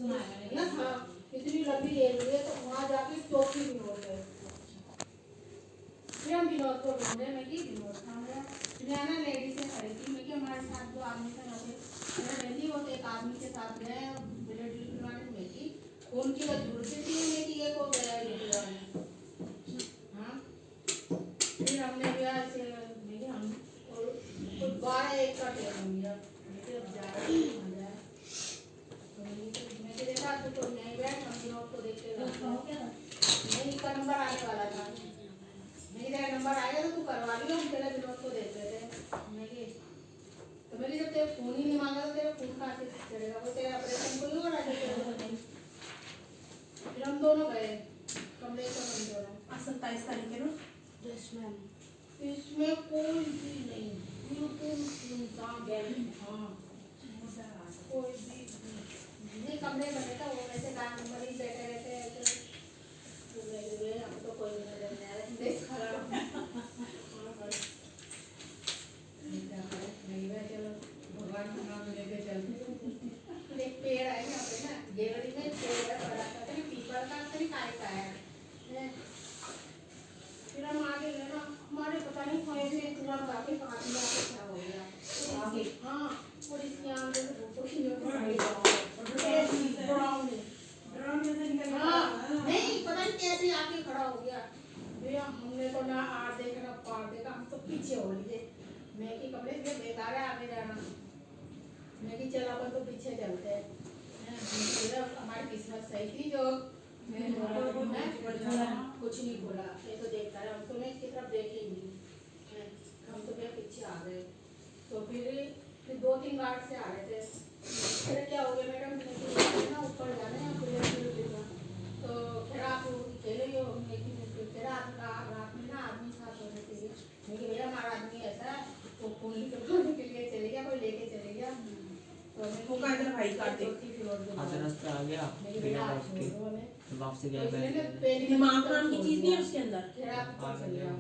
सुना है मैंने ना। हाँ इतनी लंबी ले ली है तो वहाँ जाके चौथी विनोद है। फिर हम विनोद को ढूंढे, मैं कि विनोद कहाँ गया। फिर ना लेडी से खड़ी थी, मैं कि हमारे साथ जो आदमी थे वैसे रहती वो तो एक आदमी के साथ गए ब्लड बनवाने में की उनकी तो जुड़ती थी मैं कि ये को गया है। हाँ फिर हमने गया ऐसे मैं हम और कुछ 12-1 का टाइम हो गया। मैं कि अब जा रहे हैं मजा है तो मैं कि देखा तो नहीं बैठ हम विनोद को देखते रहे। नहीं का नंबर आने वाला था, मेरा नंबर आएगा तो तू करवा लियो, हम पहले विनोद को देख लेते हैं। मैं जब तेरे फोन ही नहीं मांगा तो तेरा फोन कहाँ से चलेगा, वो तेरा ऑपरेशन को ही हो रहा है। फिर हम दोनों गए कमरे से, हम दोनों 27 तारीख है ना। Yes ma'am. इसमें कोई भी नहीं, बिल्कुल सुनसान। हाँ कोई भी नहीं कमरे बने था वो वैसे काम नंबर ही बैठे रहते हैं ऐसे हम तो कोई नहीं रहने आ रहे देश खराब भगवान का नाम लेके चलते। एक पेड़ है यहाँ पे ना गेवरी में पेड़ है बड़ा सा कहीं पीपल का कहीं काय का है। फिर हम आगे गए ना हमारे पता नहीं कोई से पूरा काफी पानी आके क्या हो गया आगे। हाँ और इसके आम जैसे फोटो नहीं पता नहीं कैसे आके खड़ा हो गया भैया। हमने तो ना आर देखा ना पार देखा, हम तो पीछे हो लिए। मैं कि कमरे से बेकार है आगे जाना, मैं कि चल अपन तो पीछे चलते हैं। हमारी किस्मत सही थी जो कुछ नहीं बोला, ये तो देखता है हम तो मैं इसकी तरफ देखे ही नहीं, हम तो भैया पीछे आ गए। तो फिर 2-3 गार्ड से आ रहे थे। फिर क्या हो गया मैडम ना ऊपर जाने तो फिर आप अकेले ही हो, फिर रात में ना आदमी साथ होने के लिए लेकिन भैया हमारा आदमी ऐसा वो पुलिस करने के लिए चले गया, कोई लेके चले गया। तो वो का इधर भाई काट दे आधा रास्ता आ गया बिना बैठ के वापस गया बैठ दिमाग नाम की चीज नहीं है उसके अंदर। फिर आप चल गया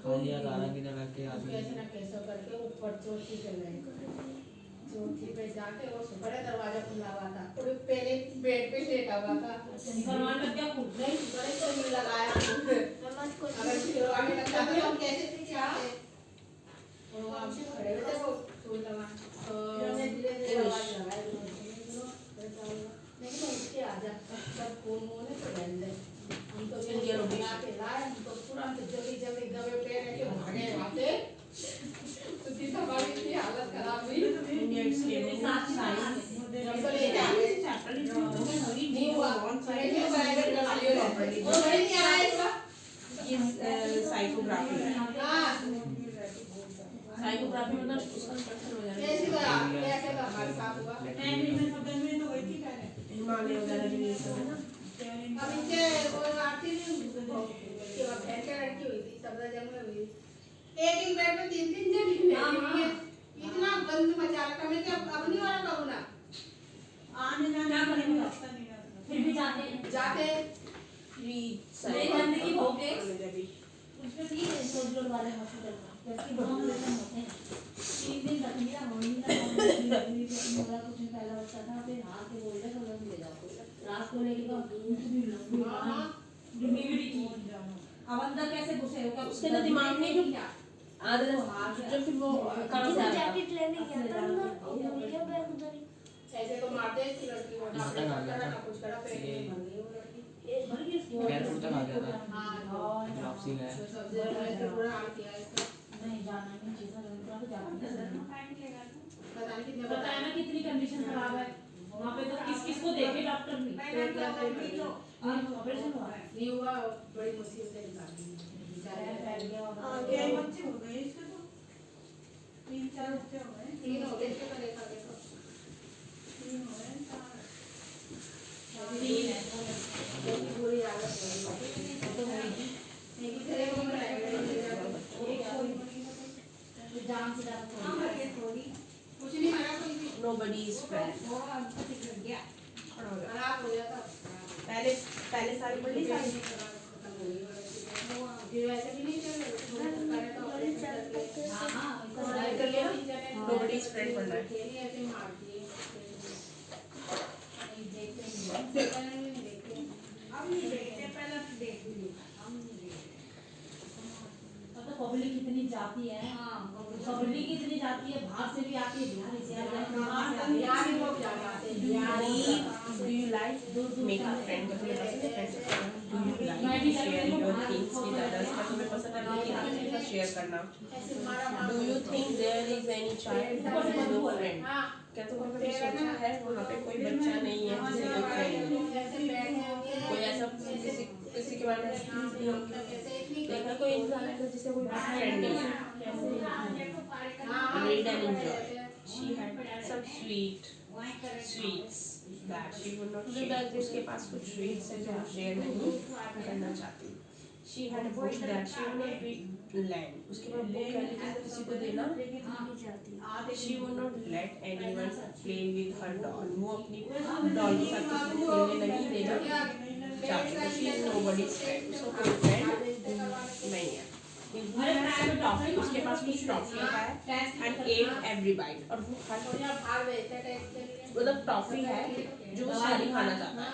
खाली आधा बिना बैठ के आदमी कैसे ना कैसे करके ऊपर चौथी पे गए। चौथी पे जाके और बड़ा दरवाजा खुला हुआ था और पहले बेड पे लेटा हुआ था। भगवान का क्या खूब नहीं बड़े तो नहीं लगाया अगर खिलवाने लगता तो हम कैसे पीछे आते और वहाँ से खड़े हुए थे वो सुई लगा तो हमने धीरे-धीरे आवाज लगाई लेकिन उठ के आ जा सब फोन ने तो बंद है। हम तो ये बना के लाए, हम तो तुरंत जल्दी दबे पे रह के भागे वहाँ से। तो फिर हमारी इतनी हालत खराब हुई हम तो लेके आ गए नहीं हुआ साइकोग्राफी हाँ साइकोग्राफी मतलब उसका इंफेक्शन हो जाना कैसे तो हमारे साथ हुआ। हिमालय वगैरह भी अब इनके वो आती नहीं कि वो भैंस का लड़की हुई थी सफदरजंग में हुई एक बेड में 3-3 जन हुई है। इतना गंद मचा रखा मैं कि अब नहीं वाला कहूँ ना आने जाने का नहीं फिर भी जाते गंदगी हो गए उसमें ठीक है सोलर वाले हॉस्पिटल का जबकि बहुत लोग होते हैं 3 दिन रख लिया मम्मी ना मेरा कुछ पहला बच्चा था फिर हाथ के बोल रहे तो ले जाओ रात को लेके तो डिलीवरी की अब अंदर कैसे घुसे हो क्या उसके ना दिमाग में क्या आधे जो फिर वो कहां से आया जैकेट लेने गया था ना मेरा बैग उधर ही ऐसे तो मारते हैं कि लड़की को ना कुछ करा पेट में भर गई वो लड़की भर गई एयरपोर्ट तक आ गया था हाँ वापसी गए सबसे ऐसे पूरा हाल किया इसका नहीं जाना नहीं चीज़ तो जाना पता नहीं कितने बताया ना कितनी कंडीशन खराब है वहाँ पे तो किस को देखे डॉक्टर ने ऑपरेशन हुआ नहीं हुआ बड़ी मुश्किल से निकाली फैल गया क्या बच्चे हो गए इसके तो 3-4 बच्चे हो गए 3 हो गए इसके तो देखा देखो 3 हो गए 3 है पूरी हालत हो गई तो होगी लेकिन तेरे को जान से थोड़ी कुछ नहीं हरा कोई भी nobody is fair वो हमको दिख गया खराब हो गया था पहले सारी बड़ी सारी खत्म हो गई फिर वैसे भी नहीं चल रहा हाँ पढ़ाई कर लिया Nobody's friend बनना है। ऐसे मार दिए अब नहीं देखते, पहले तो देख लिए, हम नहीं देखते। तो पब्लिक कितनी जाती है, पब्लिक कितनी जाती है, बाहर से भी आती है, बिहारी से आती है, बिहारी लोग ज्यादा आते हैं, Bihari Do you like making friends? तुम्हें पसंद है friends करना? Do you like to share your things with others? क्या तुम्हें पसंद है अपनी चीजें के साथ share करना? ऐसे मारा Do you think there is any child who has no friend? हाँ क्या तुमने कभी सोचा है वहाँ पे कोई बच्चा नहीं है जिसे कोई friend नहीं है? ऐसे बैठे होंगे कोई ऐसा किसी के बारे में नहीं होगा? देखा कोई इंसान ऐसा जिसे कोई फ्रेंड नहीं है? Read and enjoy. She had some sweets that she would not share. उसके पास कुछ sweets है जो शेयर नहीं करना चाहती. She had a book that she would not lend. उसके बाद बुक क्या लिखी तो किसी को देना She would not let anyone play with her doll. वो अपनी डॉल के साथ किसी को खेलने नहीं देना चाहती. She is nobody's friend. उसका कोई friend नहीं है. टॉफी उसके पास कुछ टॉफी है and ate every bite और वो हर मतलब टॉफी है जो सारी खाना चाहता है.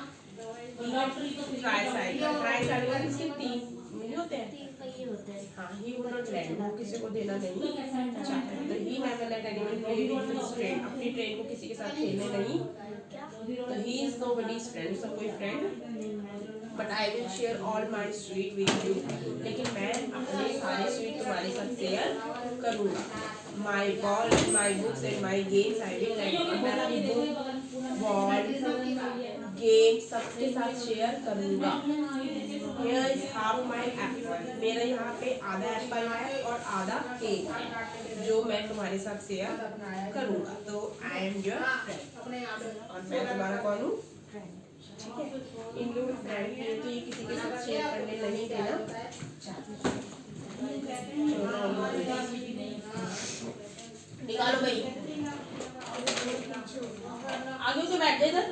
ट्राई साइड में इसके 3 नहीं होते हैं. हाँ he would not lend वो किसी को देना नहीं चाहता. तो he never let anyone play with his train. अपनी ट्रेन को किसी के साथ खेलने नहीं. तो he is nobody's friend. उसका कोई friend. But I will share all my sweet with you. लेकिन मैं अपने सारे स्वीट तुम्हारे साथ शेयर करूँगा. My ball and my books and my games I will lend. मैं अपनी बुक, बॉल, गेम सबके साथ शेयर करूँगा. Here is half my apple. मेरा यहाँ पे आधा एप्पल है और आधा केक है जो मैं तुम्हारे साथ शेयर करूँगा. तो I am your friend. और मैं तुम्हारा कौन हूँ? ठीक है. इंक्लूड फ्रेंड ये तो ये किसी के साथ शेयर करने नहीं देना चाहती. निकालो भाई. आगे से बैठ जाए इधर.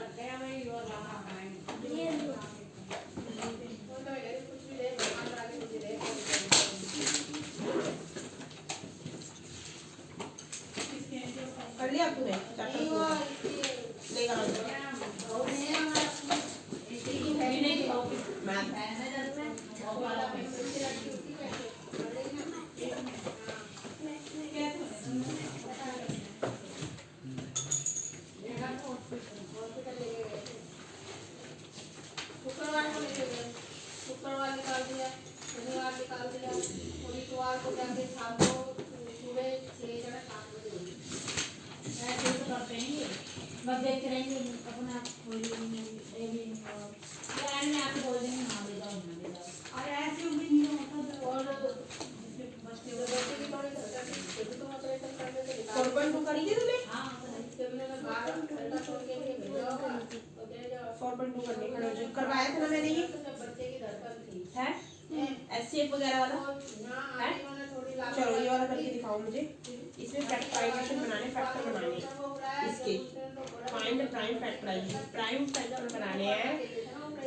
कर लिया तूने चैप्टर 4 निकालो. मैथ शुक्रवार निकाल दिया, शनिवार निकाल दिया, और इतवार को जाके शाम को सुबह 6 या 7 बजे होगी. ऐसे तो करते हैं ये. बस देखते रहेंगे अपना कोई यार मैं आपको बोल देंगे हाँ दे दो. और ऐसे भी नहीं होता और बच्चे की थोड़ी तो ऑपरेशन करने से निकाल 4.2 करी थी तूने. हाँ तुमने ना 12 घंटा छोड़ के लिए भेजा होगा तो दे जाओ. 4.2 करने खड़े हो जो करवाया था ना मैंने ये बच्चे की धड़कन थी है एससीएफ वगैरह वाला. ना उन्होंने थोड़ी लागत चलो ये वाला करके दिखाओ मुझे. इसमें फैक्टराइजेशन बनाने फैक्टर बनाने इसके find prime factorisation prime factor बनाने हैं.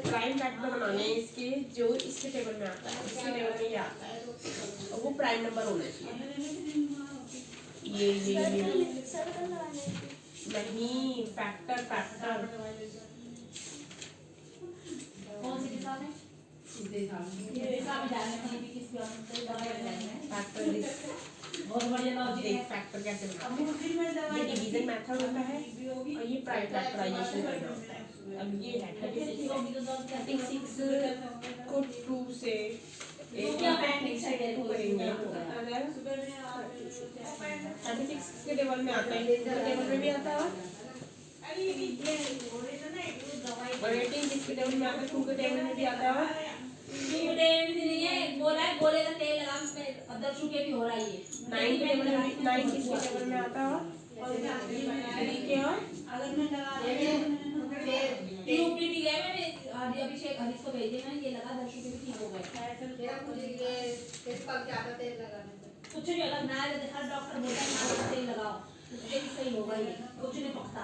प्राइम फैक्टर बनाने हैं इसके जो इसके टेबल में आता है. इसके टेबल में ये आता है और वो प्राइम नंबर होना चाहिए. ये नहीं फैक्टर फैक्टर कौन सी किताब है? सीधे सामने ये किताब जाने कहीं भी किसी और से दवाई लेना है. फैक्टर बहुत बढ़िया लॉजिक देख है. फैक्टर कैसे बनाते अब मुश्किल में हैं. ये दवाई डिवीजन मेथड होता है और ये प्राइम फैक्टराइजेशन करना होता है. अब ये है 36 को 2 से क्या पैंटिक्स है टू करेंगे अगर 36 के टेबल में आता है. टेबल में भी आता है अरे ये घोड़े तो नहीं दवाई और 18 जिसके टेबल में आता है 2 के टेबल में भी आता है. नहीं है. बोला है गोले का तेल लगा उसमें अदरक शुके भी हो रहा है ये. 9 के टेबल में 9 किसके टेबल में आता है. 3 के और अगर मैं लगा यूपी भी गए मैंने अभिषेक हरीश को भेजे मैंने ये लगा दर्शकों के भी ठीक हो गए. मेरा मुझे ये फेस पर ज्यादा तेल लगाने से कुछ नहीं अलग ना है. हर डॉक्टर बोलता है ना तेल लगाओ उससे भी सही होगा. ये कुछ नहीं पकता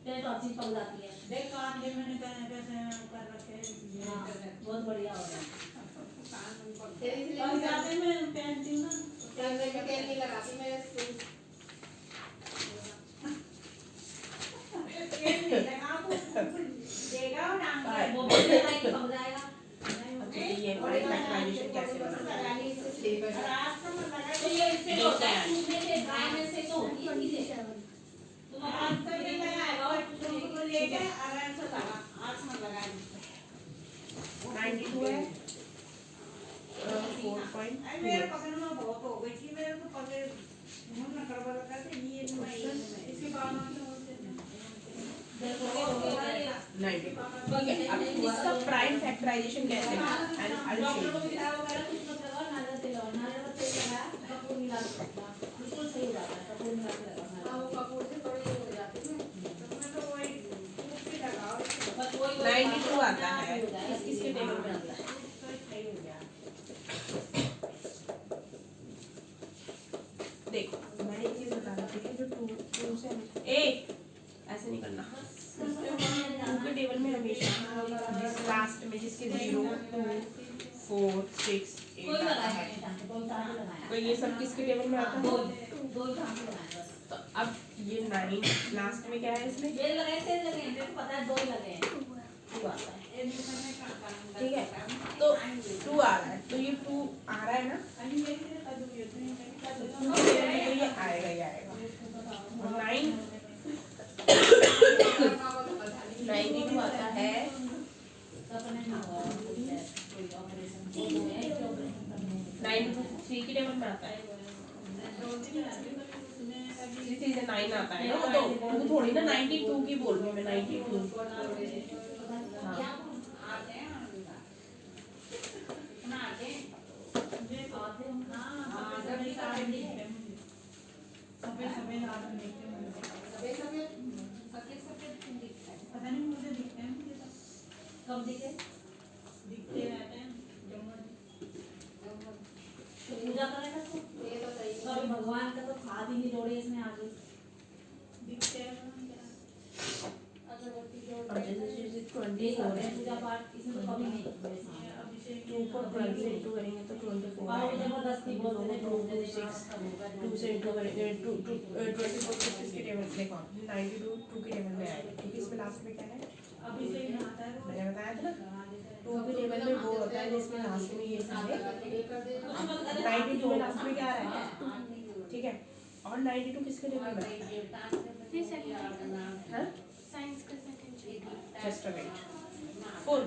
तेरे तो हर चीज पक जाती है. देख कान दे मैंने कैसे कर रखे हैं. हाँ बहुत बढ़िया हो रहा है. तेरे और जाते में पहनती हूँ ना मैं तेल नहीं लगाती मैं देगा और डांस वो भी लगाएंगे कम जाएगा। अच्छा ये प्राइम फैक्टराइजेशन कैसे बनाना है? तो ये इससे होता है सूखने से ड्राई में से तो होती है चीजें। तुम आज तक नहीं लगाएगा और तुमको लेके आराम से लगा 8 मन लगा 92 है 4 पॉइंट मेरे पकड़ने में बहुत हो गई थी मेरे को पकड़ मुंह न करवा लगा था ये इसके बाद में देखो हो गया 90 ठीक है। अब इसका प्राइम फैक्टराइजेशन कैसे है? एंड आई विल डॉक्टर को शो भी दिखाया वगैरह कुछ मत लगाओ नारियल तेल लगाओ। नारियल का तेल लगाया कपूर मिला के बिल्कुल सही हो जाता है। कपूर मिला के लगाओ। वो कपूर से थोड़ी हो जाती है मैं तो वही खूब भी लगाओ बस वही 92 आता है किसके टेबल में आता है? तो सही हो गया। देखो मैं एक चीज बता रही थी कि जो 2 से ए ऐसे नहीं करना। 2 के टेबल में हमेशा लास्ट में जिसके 0 2 4 6 8 कोई आता लगाया है। नहीं कोई चाहे लगाया तो ये सब किसके टेबल में आता दो है? दो काम लगाए बस। तो अब ये 9 लास्ट में क्या है इसमें? ये लगाए थे लगे हैं देखो पता है दो ही लगे हैं 2 आता है। ठीक है तो 2 आ रहा है तो ये 2 आ रहा है ना तो 2 के टेबल में तो ये आएगा ही आएगा। 92 आता है सपने में हुआ कोई ऑपरेशन है कि ऑपरेशन करने 93 के टेबल में आता है। 9 आता है ना तो वो थोड़ी ना 92 की बोल रही हूँ मैं 92 हाँ पता नहीं मुझे दिखते हैं मुझे तो कब दिखे दिखते रहते हैं पूजा करेगा तो कभी भगवान का तो खाद ही नहीं जोड़े इसमें आगे दिखते हैं और जैसे 24 ये हो करते रहे हैं हैं पूजा पाठ इसमें तो कभी नहीं होता है। 2 को 12 से इंटू करेंगे तो 24 और वो जबरदस्ती बोलते हैं 2 से इंटू करेंगे 24 किसके टेबल देखो 92 2 के टेबल में आएगा क्योंकि इसमें लास्ट में क्या है अभी से ही आता है मैंने बताया था ना 2 के टेबल में वो होता है जिसमें लास्ट में ये सब है 92 में लास्ट में क्या आ रहा है ठीक है और 92 किसके टेबल में है जस्ट अ वेट 4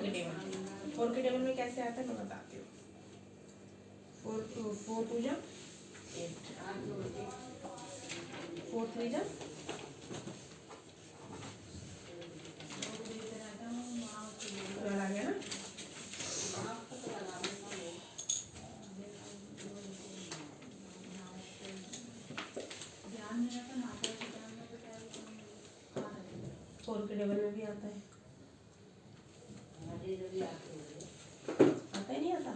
के टेबल में कैसे आता है मैं बताती हूँ 4 2 जा 8 4 3 जा 12 आ गया ना ध्यान में रखना आता है ध्यान में बताया 4 के टेबल में भी आता है आता ही नहीं आता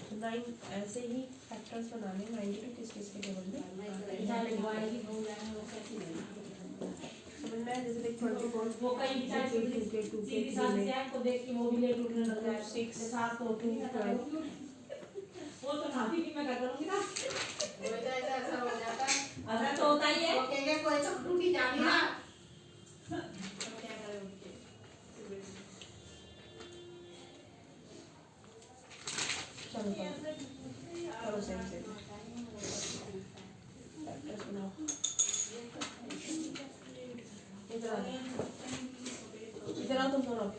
तो 9 ऐसे ही फैक्टर्स बनाने 92 किस के टेबल में समझ में आया जैसे देख 24 वो कई बेचारे सीधी साथ से को देख के वो भी लेट उठने लग जाए 6 साथ तो उठ नहीं सकता वो तो खाती भी मैं कर करूंगी ना ऐसा हो जाता है अगर तो होता ही है वो कहेंगे कोई तो टूटी जानी ना चलो करो सेम फैक्टर्स बनाओ इधर आओ तुम दोनों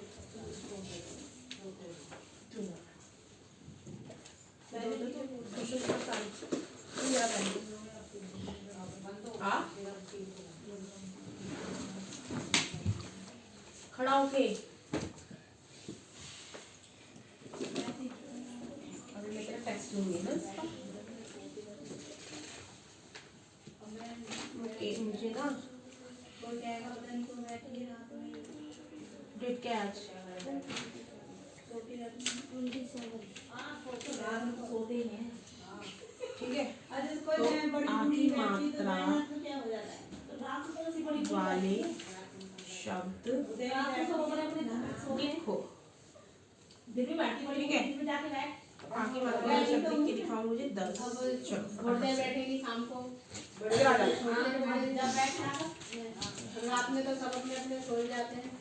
खड़ा होके अभी मैं तेरा टेस्ट लूंगी ना ओके मुझे ना डेट क्या है आज सोते ही हैं ठीक है अरे कोई तो मैं बड़ी आखिरी बूढ़ी रहती तो मात्रा मैं तो क्या हो जाता है तो रात को कौन सी बड़ी वाले शब्द रात को सब अपने अपने घर में सोते हैं लिखो दिन में बैठी बड़ी ठीक है। दिन में जाके बैठ आगे मतलब ये सब लिख के दिखाओ मुझे 10 चलो थोड़ी देर बैठेगी शाम को फिर आ जाओ जब बैठना रात में तो सब अपने अपने सो जाते हैं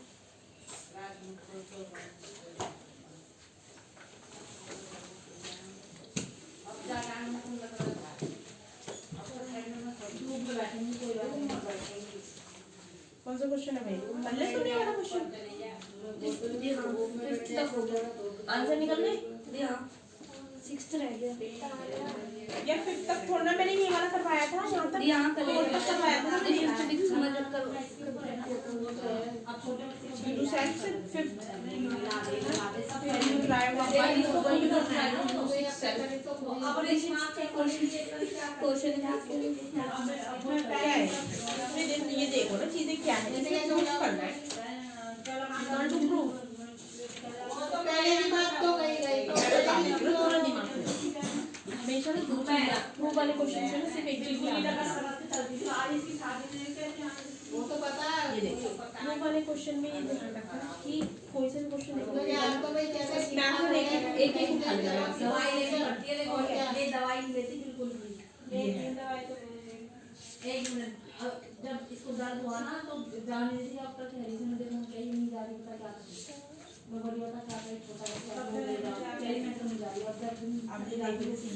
अब जाके आने को लग रहा है अब तो ठंड में सब धूप में बैठेंगे कोई बात नहीं बैठेंगे कौन सा क्वेश्चन है भाई पहले सुनिए वाला क्वेश्चन आंसर निकल गए हाँ 6th रह गया यार 5th तक थोड़ा मैंने ये वाला करवाया था यहाँ तक यहाँ तक 4th तक करवाया था मैंने यहाँ तक समझ करो अब छोटे बच्चे You said 5th सब you try one अब क्वेश्चन क्या है इसमें ये देखो ना चीजें क्या है जैसे प्रूफ करना है not to prove पहले की बात तो गई थोड़ा दिमाग में हमेशा ना दो चीज प्रूफ वाले क्वेश्चन से ना सिर्फ एक चीज याद रखना आज इसकी शादी में कैसे वो तो पता है ये देखो प्रूफ वाले क्वेश्चन में ये ध्यान रखना कि कोई से भी क्वेश्चन तो यार तो भाई कैसे मैं आपको एक एक उठा लेना दवाई लेके पड़ती है देखो ये दवाई नहीं लेती बिल्कुल भी ये है दवाई तो एक मिनट जब इसको दर्द हुआ ना तो जाने दीजिए डॉक्टर कह रही थी मुझे तुम कहीं नहीं जा रही पता क्या करूं मैं बड़ी बता क्या करें छोटा बच्चा कहीं मैं तो नहीं जा रही और जब अब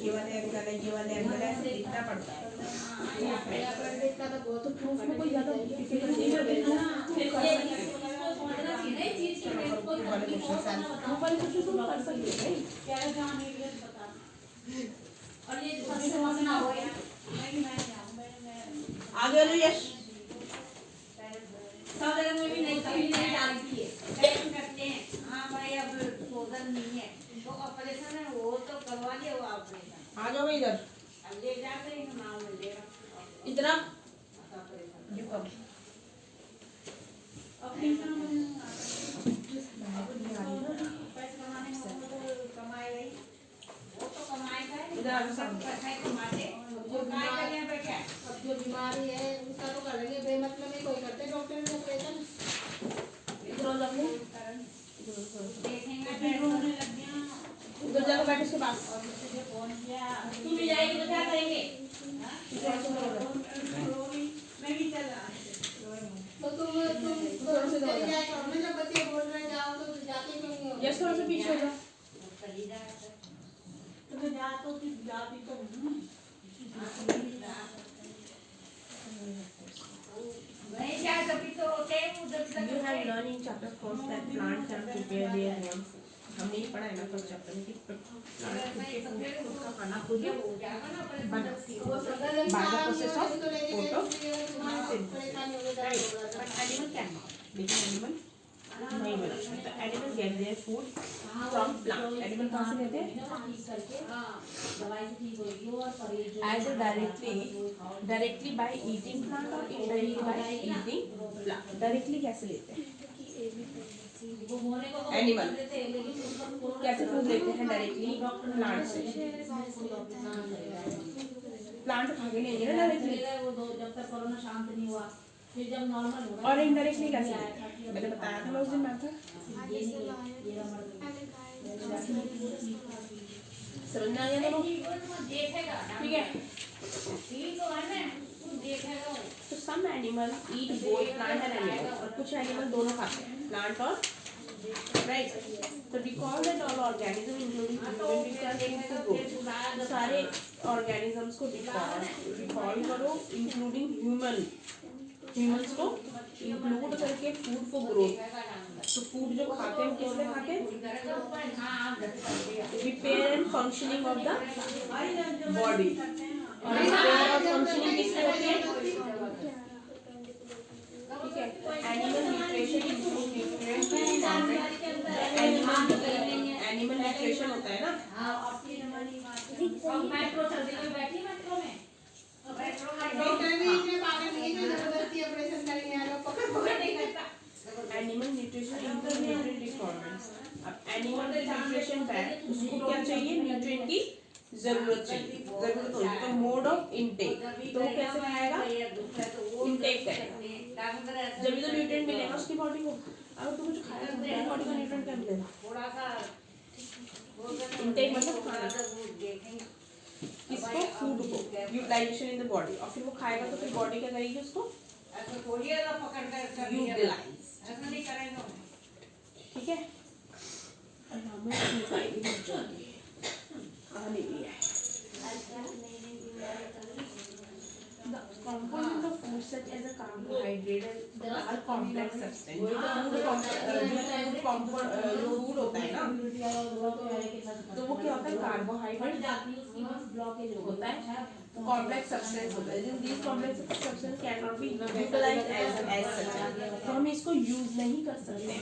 ये वाले एंगल है ये वाले एंगल है ऐसे दिखना पड़ता है अपेंडिक्स का तो बहुत तो प्रूफ में कोई ज्यादा डिफिकल्ट नहीं है फिर कर सकते समझना चाहिए ना चीज की मैं कोई वाले क्वेश्चन प्रूफ वाले क्वेश्चन तुम कर सकते हो भाई क्या जाने के लिए बता और ये फर्स्ट समझना हो गया मैं आगे वाले यश सब जगह में भी नहीं कभी नहीं डालती है टेस्ट करते हैं हाँ भाई अब सोदन नहीं है तो ऑपरेशन है वो तो करवा लिया वो ऑपरेशन आ जाओ इधर अब ले जाते हैं नाम मिलेगा इतना ऑपरेशन ये कब अपनी पैसे कमाने में तो कमाए गई वो तो कमाएगा इधर आ जाओ सामने। पैसा कमाते वो काय करने पे क्या अब जो बीमारी है उसका तो करेंगे बेमतलब में कोई करते डॉक्टर ने ऑपरेशन रोज अपने देखेंगे रोने लग गया उधर जाकर बैठ उसके पास और मुझे फोन किया तू भी जाएगी तो क्या करेंगे मैं भी चला तो तुम चले जाया करो ना जब बच्चे बोल रहे हैं जाओ तो जाते क्यों नहीं हो यश थोड़ा सा पीछे हो जा तो जा तो फिर जाती तो हूँ नहीं जा कभी तो होते हैं उधर तक You have learned in chapter first that plants can prepare their homes. हमने ही पढ़ा है ना फर्स्ट चैप्टर में कि प्लांट खुद के खुद का खाना खुद हो जाएगा ना पर बना वो सदर में by the आप process of तो लेके photo परेशानी हो right जाएगी but animal cannot लेकिन animal नहीं बना तो animal get their food from plant animal कहाँ से लेते हैं ठीक करके दवाई से ठीक होगी और परहेज either directly by eating plant or indirectly by eating plant directly कैसे लेते हैं वो होने को तो Animal. देते हैं, लेकिन उसको कैसे फूड लेते हैं डायरेक्टली प्लांट से प्लांट खा के लेंगे ना डायरेक्टली वो दो जब तक कोरोना शांत नहीं हुआ फिर जब नॉर्मल होगा और इनडायरेक्टली कैसे लेते हैं मैंने बताया था ना उस दिन मैथड ये नहीं ये हमारा समझ में आ गया दोनों देखेगा ठीक है ठीक तो है ना तू देखेगा तो some animal eat both plant and animal और कुछ एनिमल दोनों खाते हैं प्लांट और राइट तो recall that all organism including human beings are going to grow सारे ऑर्गेनिजम्स को रिकॉल करो इंक्लूडिंग ह्यूमंस को इंक्लूड करके फूड फॉर ग्रोथ तो फूड जो खाते हैं किससे खाते हैं repair and functioning of the body और रिपेयर और फंक्शनिंग किससे होती है ठीक है animal nutrition include nutrients animal nutrition होता है ना मेट्रो चलती हुई बैठी मेट्रो में डॉक्टर भी इतने पागल नहीं है कि जबरदस्ती ऑपरेशन करेंगे आ लोग पकड़ नहीं करता animal nutrition include nutrient requirements अब एनिमल न्यूट्रिशन बैग उसको क्या चाहिए न्यूट्रिएंट की जरूरत चाहिए जरूरत होगी तो मोड ऑफ इनटेक तो वो कैसे खाएगा इनटेक करेगा जब भी तो न्यूट्रिएंट मिलेगा उसकी बॉडी को अगर तू कुछ खाया तो तेरी बॉडी को न्यूट्रिएंट क्या मिलेगा थोड़ा सा इंटेक मतलब खाना, किसको, फूड को, यूटिलाइजेशन इन द बॉडी, और फिर वो खाएगा तो फिर बॉडी क्या करेगी उसको, यूटिलाइज, ठीक है। The component of food such as a carbohydrate are complex substance. food होता है ना, तो वो क्या होता है, कार्बोहाइड्रेट होता है, कॉम्प्लेक्स सब्सटेंस होता है। These complex substance cannot be utilized as such, तो हम इसको यूज नहीं कर सकते,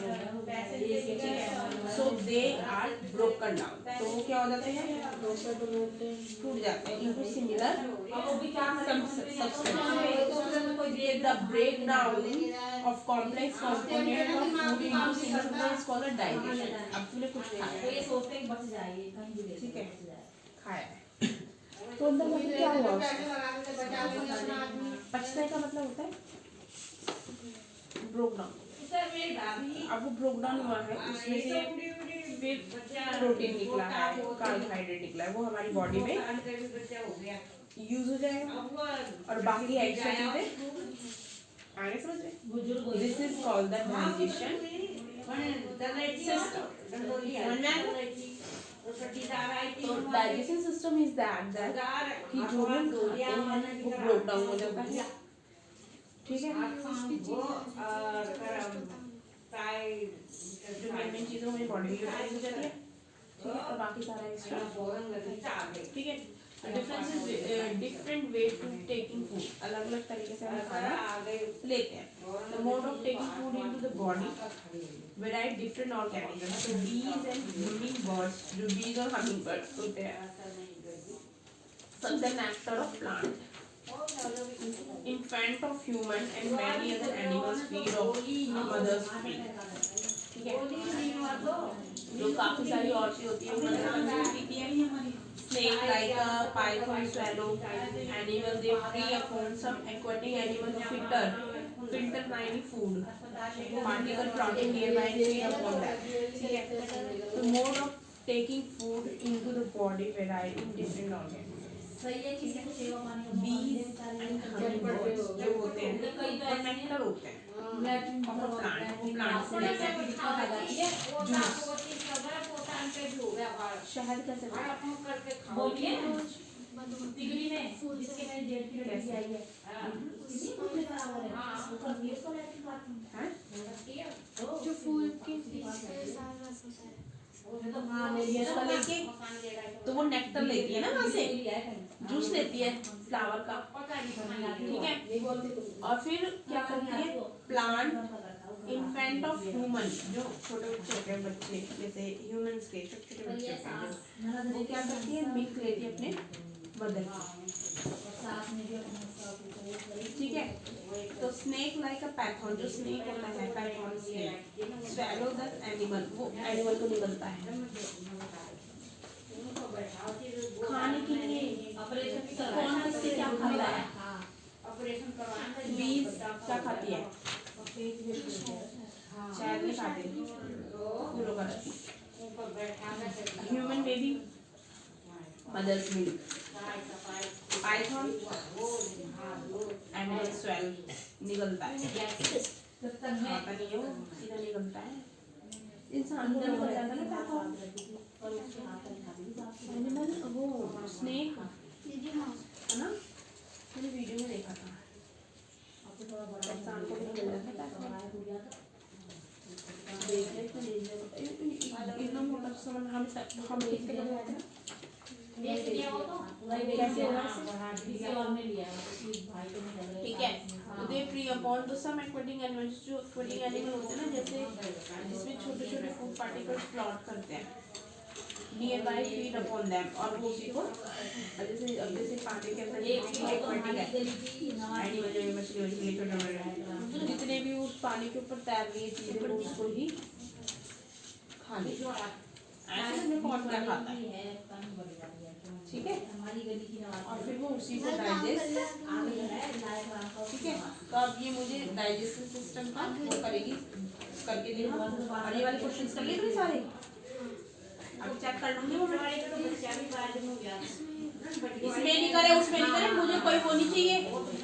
so they are broken down, तो वो क्या हो जाते हैं, टूट जाते हैं into similar substance. The breakdown of complex component of food into similar substance is called a digestion. अब तूने कुछ खाया, तो ये सोचते हैं कि बच जाएगी कहीं भी, ठीक है, बच जाए। खाया है, तो अंदर मतलब क्या हुआ, पचने का मतलब होता है ब्रोक डाउन। अब वो ब्रोक डाउन हुआ है, उसमें से फिर प्रोटीन निकला है, कार्बोहाइड्रेट निकला है, वो हमारी बॉडी में यूज हो जाएगा, और बाकी एक्स्ट्रा चीजें आगे समझ में। This is called the digestion system. तो डाइजेशन सिस्टम इज दैट कि जो हम खाते हैं वो ब्रोक डाउन हो जाता है, ठीक है। जो मेन मेन चीजें हमारी बॉडी में यूटिलाइज हो जाती है, ठीक है, और बाकी सारा एक्स्ट्रा, ठीक है। Difference is different way to taking food, अलग अलग तरीके से हम खाना लेते हैं। The mode of taking food into the body very different organisms, so bees and hummingbirds, जो bees और hummingbirds होते हैं, suck the nectar of plant, infant of human and many other animals feed off mother's milk, ठीक है। जो काफी सारी और चीज होती है वो मदर का मिल्क पीती है। Snake like a python, swallow animal, they prey upon some aquatic animal filter tiny food particle floating nearby and feed upon that, ठीक है। The mode of taking food into the body vary in different organs. सही है, किसी को सेवा पानी का Bees and hummingbirds जो होते हैं वो नेक्टर होते हैं प्लांट से लेते हैं। शहद कैसे बोलिए डिग्री में जिसके में डेढ़ की लड़की आई है, इसी को ले बराबर है, उसका बीस को लेके बात हैं, जो फूल के पीछे सारा रस होता है, तो हाँ ले लिया उसका लेके तो वो नेक्टर लेती है ना, वहाँ से जूस लेती है फ्लावर का, ठीक है। और फिर क्या करती है, प्लांट इन्फेंट ऑफ ह्यूमन, जो छोटे छोटे बच्चे जैसे ह्यूमंस के छोटे छोटे बच्चे होते हैं, वो क्या करती है, मिल्क लेती है अपने मदर की, ठीक है। तो स्नेक लाइक अ पैथॉन, जो स्नेक होता है पैथॉन स्नेक, स्वैलो द एनिमल, वो एनिमल को निकलता है खाने के लिए। कौन किससे क्या खाता है, बीज क्या खाती है, शहद नहीं खाते, फूलों का रस। Human baby mother's milk, python animal swallow निकलता है, खाता नहीं है वो, सीधा निकलता है। इंसान को निकल जाता है ना पाइथन, एनिमल वो स्नेक है ना, मैंने वीडियो में देखा था, इंसान को भी निकल जाता है इतना मोटा सामान हम कितने का लेते हैं, कैसे होगा, ठीक है। They prey upon the some aquatic animals, जो एक्वाटिक एनिमल होते हैं ना, जैसे जिसमें छोटे छोटे फूड पार्टिकल्स फ्लोट करते हैं, near by feed upon them, और वो उसी को जैसे पानी के अंदर एक्वाटिक है एनिमल जो मछली वछली छोटे छोटे जितने भी उस पानी के ऊपर तैर रही चीजें वो उसको ही खा ले, ऐसे में कौन क्या खाता है, ठीक है। और फिर वो उसी को डाइजेस्ट, ठीक है। तो अब ये मुझे डाइजेस्टिव सिस्टम का वो करेगी, करके देखो। और ये वाले क्वेश्चंस कर लिए थे सारे, अब चेक कर लूंगी वो हमारे को तो बच्चा भी बाद में हो गया इसमें नहीं करे उसमें नहीं करे, मुझे कोई वो नहीं चाहिए,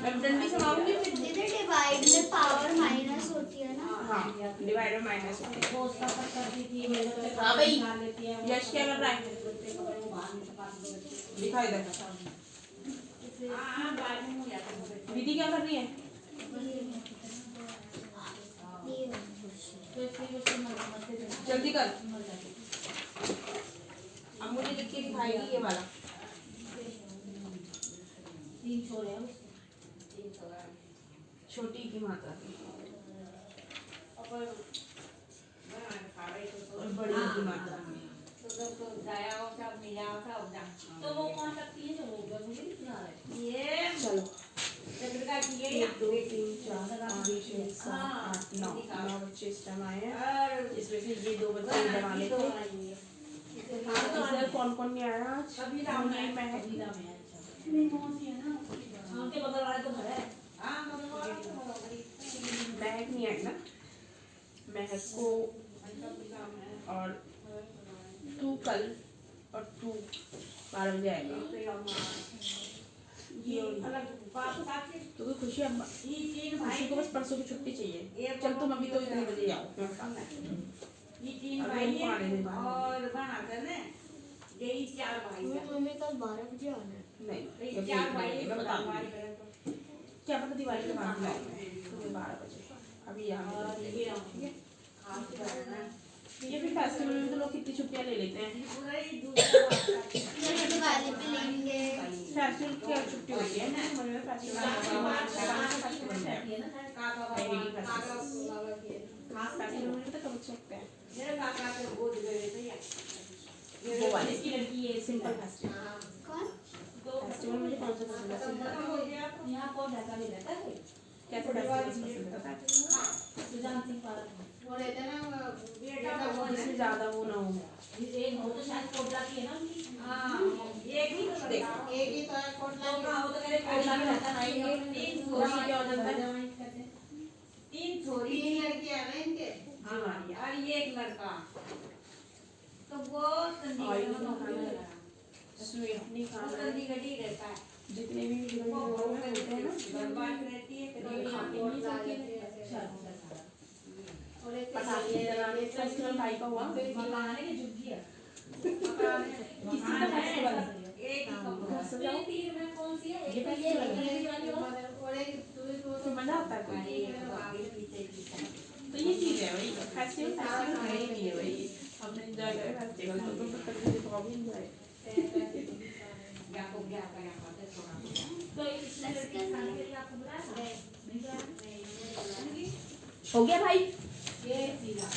मैं डंडी से मारूंगी फिर। दीदी डिवाइड में पावर माइनस होती है ना। हाँ डिवाइड और माइनस होते हैं। वो उसका पर करती थी मेरे बच्चे हाँ भाई, खा लेती है यश क्या कर रहा है? दिखा इधर। हाँ बाद में हो जाता है दीदी क्या कर रही है? ये तो इसलिए उसको मरते थे जल्दी कर। मर जाती अब मुझे लिख के दिखाएगी ये वाला। 3 छोरे हैं उसके छोटी की मात्रा और बना खा रही और बड़ी की मात्रा। तो जाया हो सब मिला हो सब जा तो वो कौन लगती है जो हो गया मुझे नहीं सुना रहा है ये चलो लड़का की ये 1 2 3 4 5 6 7 8 9 9 बच्चे इस टाइम आए हैं, और इसमें से ये 2 बच्चे बना लेते हैं। इधर कौन कौन नहीं आया आज? अभी राम मुन्नी, महक। लीला में है अच्छा उनके बगल वाले तो घर है हां मतलब महक नहीं आई ना, महक को और तू कल और तू 12 बजे आएगा। ये अलग बाप साथी क्योंकि खुशी अम्मा ये तीन खुशी भाई को बस परसों की छुट्टी चाहिए। चल तुम अभी तो इतने बजे आओ। ये तीन अभी भाई उनको आने दे हैं बाहर। और बनाते ने यही 4 भाई हैं मम्मी कल 12 बजे आना है। नहीं ये ये 4 भाई मैं बता हमारे दूंगी। घर को क्या पता दिवाली के बाद लाए तुम्हें 12 बजे अभी यहाँ और मिलेंगे। ये ठीक है खास करना ये भी फेस्टिवल में तो लोग कितनी छुट्टियाँ ले लेते हैं। पूरा ही दूसरा बात करते हैं फिर दिवाली पे लेंगे। फेस्टिवल की क्या छुट्टी होती है ना, हमारे में फेस्टिवल है। काका बाबा काका बाबा के खास फेस्टिवल में तो कब सकते हैं मेरे काका के गोद गए थे या वो वाले की लड़की ये सिंपल फेस्टिवल। कौन? फेस्टिवल मुझे कौन सा पसंद है? सिंपल। हो गया यहाँ कौन रहता भी रहता है कैसे फेस्टिवल पसंद है पता है? सुजान सिंह पार्क में वो रहते हैं ना बेटा वो जिसमें ज्यादा वो ना हो। एक हो तो शायद कोबरा की है ना उनकी हां एक ही तो देख। एक ही तो है कोटला तो के। का हो तो मेरे कोला में रहता है ये तीन कोशी क्या हो जाता है? तीन छोरी तीन लड़कियां हैं ना इनके। हाँ, और ये एक लड़का तो वो ऑयल चंडीगढ़ में नहीं नौकरी खाना कर है। रहा है स्वीट नहीं वो खाना है। चंडीगढ़ ही रहता है जितने भी हीरोइन वो हीरो में होते हैं ना, बर्बाद रहती है कभी खाते खाते नहीं कोटला सकते। रहती है। और एक पटाखे जलाने फेस्टिवल टाइप का हुआ। मकान है कि झुग्गी है किसी का फेस्टिवल है। एक ही कपड़ा सजाओ। तीन में कौन सी है ये एक festival है। ये वाली और और एक तो मजा आता है आगे तो। आगे पीछे पीछे तो ये चीज है वही फेस्टिवल फेस्टिवल है ही नहीं है वही। हमने एंजॉय करा फेस्टिवल तो तुम तो कभी तो भी एंजॉय। या को क्या करा पाते थोड़ा तो इस लड़के के साथ के लिए आपको बुलाया था नहीं बुलाया हो गया भाई? ये सीधा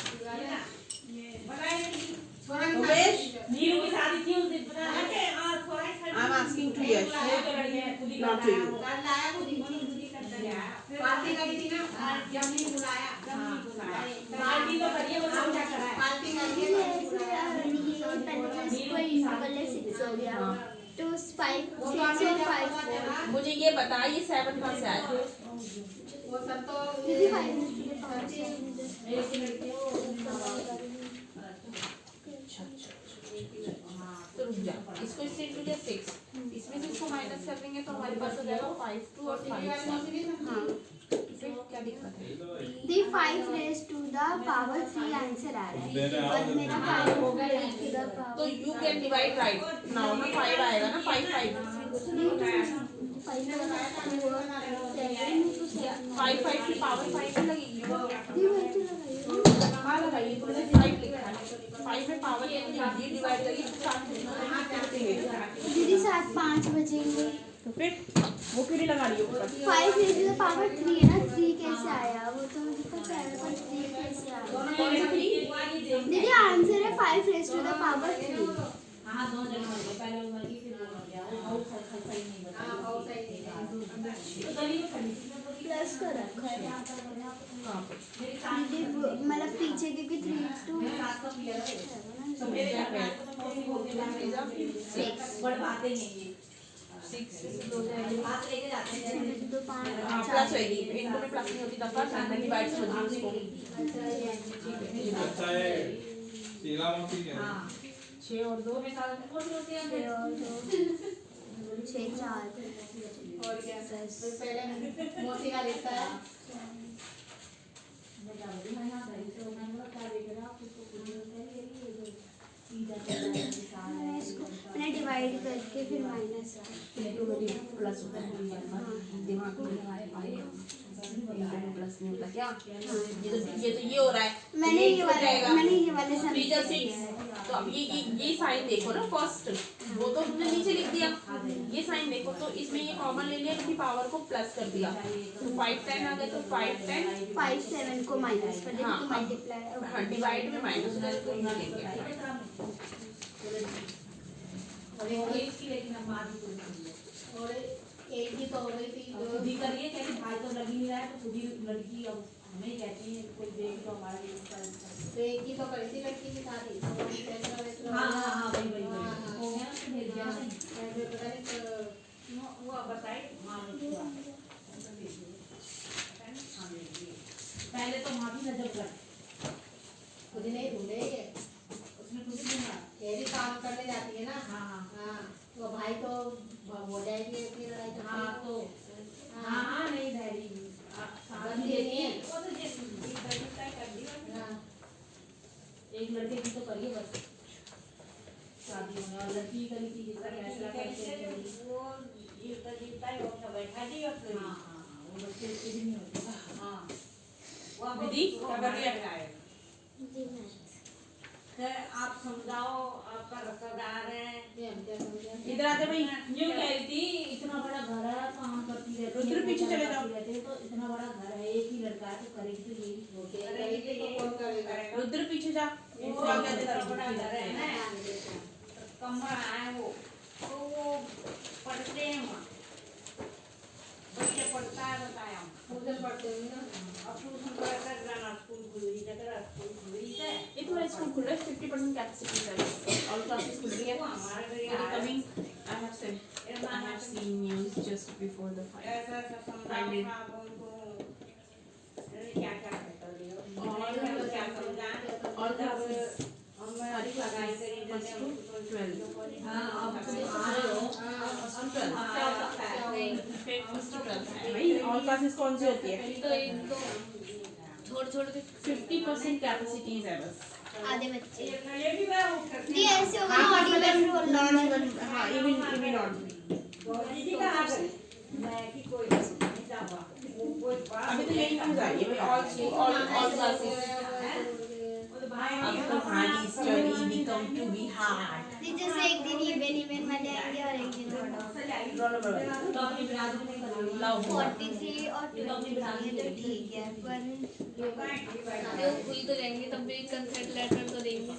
ये बनाए नहीं उमेश नीरू की शादी थी उस दिन पता है अरे हां थोड़ा आई एम आस्किंग टू यश वो तो लड़की है खुद ही नॉट टू यू। कल लाया खुद ही। खुदी कर दिया पार्टी करी थी ना। जब नहीं बुलाया जब नहीं बुलाया पार्टी तो करिए वो समझा करा है पार्टी करी है ये तो ऐसे पहले जिसको इंटरवल 6 हो गया तो 5 वो 6 तो और अभी 5 जब ना मुझे ये बता ये 7 कहाँ से आया? वो सब तो दीदी 5 के 5 एक ही लड़की है वो तो रुक जा, इसको इससे इंटू दिया 6, इसमें से इसको माइनस कर देंगे तो हमारे पास हो जाएगा 5 2 और 5 हाँ फिर क्या दिक्कत है? The 5 raise to the power 3 answer आ रहा है और मेरा 5 हो गया raised to the तो power you can divide right now ना 5 आएगा ना 5 5 5 की पावर 5 में लगेगी हाँ लगाइए तुमने 5 लिखा है 5 में पावर ये डिवाइड करिए तो 7 दीदी 7 5 बचेंगे तो फिर वो क्यों नहीं लगा रही हो ऊपर? 5 रेज टू द पावर 3 है ना 3 कैसे आया वो तो मुझे पता है पर 3 कैसे आया कौन सा 3? दीदी आंसर है 5 रेज टू द पावर 3 हाँ दो जन मर गए पहले वो मर गई फिर वो मर गया वो बहुत सही नहीं बता हाँ बहुत सही है। तो गली में खड़ी थी मैं बोली प्लस कर रखा है कहाँ पे? मेरे साथ दीदी मतलब पीछे क्योंकि 3 to मेरे साथ का पियर है तो मेरे घर पे तो मैं मौसी बोलती हूँ बड़ी बातें नहीं है 6 हो जाएगी बात लेके जाते हैं तो 5 हाँ प्लस होगी इनको में प्लस नहीं होती दफा सामने डिवाइड समझ लो उसको अच्छा है शीला मोती है हाँ 6 और 2 में साल में मोटी होती है 6 और 2 6 4 और क्या तो पहले मोती का लिखता है मैं जाऊंगी मैं यहाँ गई तो मैंने बोला क्या देख रहा आप उसको पूरी होता है ये जो सीधा चला है विशाल है मैंने डिवाइड करके फिर माइनस प्लस होता है दिमाग में हमारे पाए प्लस नहीं होता क्या ये तो ये हो रहा है मैंने ये वाले सब टीचर 6 तो अब ये साइन देखो ना फर्स्ट वो तो तुमने नीचे लिख दिया ये साइन देखो तो इसमें ये कॉमन ले लिया इसकी पावर को प्लस कर दिया तो 5 10 आ गया तो 5 10 5 7 को माइनस कर देंगे हाँ, मल्टीप्लाई हाँ डिवाइड में माइनस कर तो यहाँ लेंगे और ये इसकी लेकिन अब मार दी कोई और एक ही तो हो गई थी खुद ही करिए कहते भाई तो लग ही नहीं रहा है तो खुद ही लड़की अब हमें ही कहती है कोई देख तो हमारा ये तो एक ही तो करी थी लड़की की शादी हाँ हाँ हाँ वही वही हाँ, हाँ। हो गया ना तो भेज दिया ना पता नहीं वो बताई हाँ पहले तो माँ भी नजर कर खुद ही नहीं ढूंढे ये उसने खुद ही ढूंढा ये भी काम करने जाती है ना हाँ हाँ हाँ तो भाई तो हो जाएगी अपनी लड़ाई तो हाँ तो हाँ हाँ नहीं धैर्य साथ बंदी देती नहीं है है वो तो जैसे कर दी हाँ एक लड़के की तो करिए बस शादी होने और लड़की करी थी जिसका फैसला करते हैं वो जीवता ही होता बैठा जी हाँ हाँ हाँ, वो बच्चे उसके भी नहीं होते हाँ दीदी क्या कर रही है आप समझाओ आपका रिश्तेदार है ये हम क्या समझे इधर आते भाई यूँ कह रही थी इतना बड़ा घर है काम करती रहती है रुद्र पीछे चले जाओ। रहते हैं, तो इतना बड़ा घर है एक ही लड़का है तो करेगी तो यही होते करेगी तो कौन करेगा रुद्र पीछे जा वो बड़ा घर है ना कमरा है वो तो वो पढ़ते हैं वहाँ बच्चे पढ़ता है बताया ट्यूशन पढ़ते होंगे ना अब ट्यूशन पढ़कर जाना स्कूल खुली जगह स्कूल खुली है ये तुम्हारा स्कूल खुल रहा है 50% कैपेसिटी है ऑल क्लासेस खुल रही है वो हमारे घर coming I have seen news just before the fight ऐसा ऐसा समझाओ आप उनको क्या क्या करता रही हो और क्या समझा ऑल क्लासेस हम लगाई करी फर्स्ट टू 12 हाँ अब तुम आ रहे हो फर्स्ट टू 12 फर्स्ट टू 12 भाई ऑल क्लासेस कौन सी होती है तो एक तो छोड़ के 50% कैपेसिटीज है बस आधे बच्चे ये भी मैं उठ करती ये ऐसे होगा ऑडिबल रोल हाँ इवन नॉट दीदी का आ गई मैं कि कोई नहीं जावा वो कोई बात अभी तो यही न्यूज़ आई है ऑल क्लासेस अब तुम्हारी study become to be hard जैसे एक दिन इवन वाले आएंगे और एक दिन तो अपनी बिरादरी में कर लो 43 और 23 तो ठीक है पर जो खुल तो जाएंगे तब भी कंसल्ट लेटर तो देंगे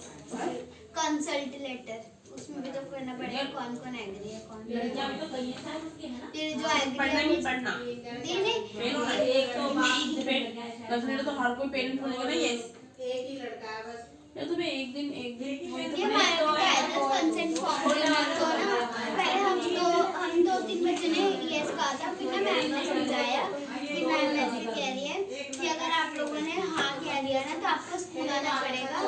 कंसल्ट लेटर उसमें भी तो करना पड़ेगा कौन कौन एग्री है कौन लड़कियां भी तो कई हैं शायद उसकी है ना फिर जो एग्री पढ़ना नहीं पढ़ना नहीं नहीं फेल होना है एक तो बाप से फेल कंसिडर तो हर कोई पेरेंट बोलेगा ना यस एक ही लड़का है बस या तुम्हें एक दिन वही तो ये हमारे पेरेंट्स कंसेंट फॉर्म भरना तो ना पहले हम दो तीन बच्चे ने यस कहा था फिर ना मैम ने समझाया कि मैम ऐसे कह रही है कि अगर आप लोगों ने हाँ कह दिया ना तो आपको स्कूल आना पड़ेगा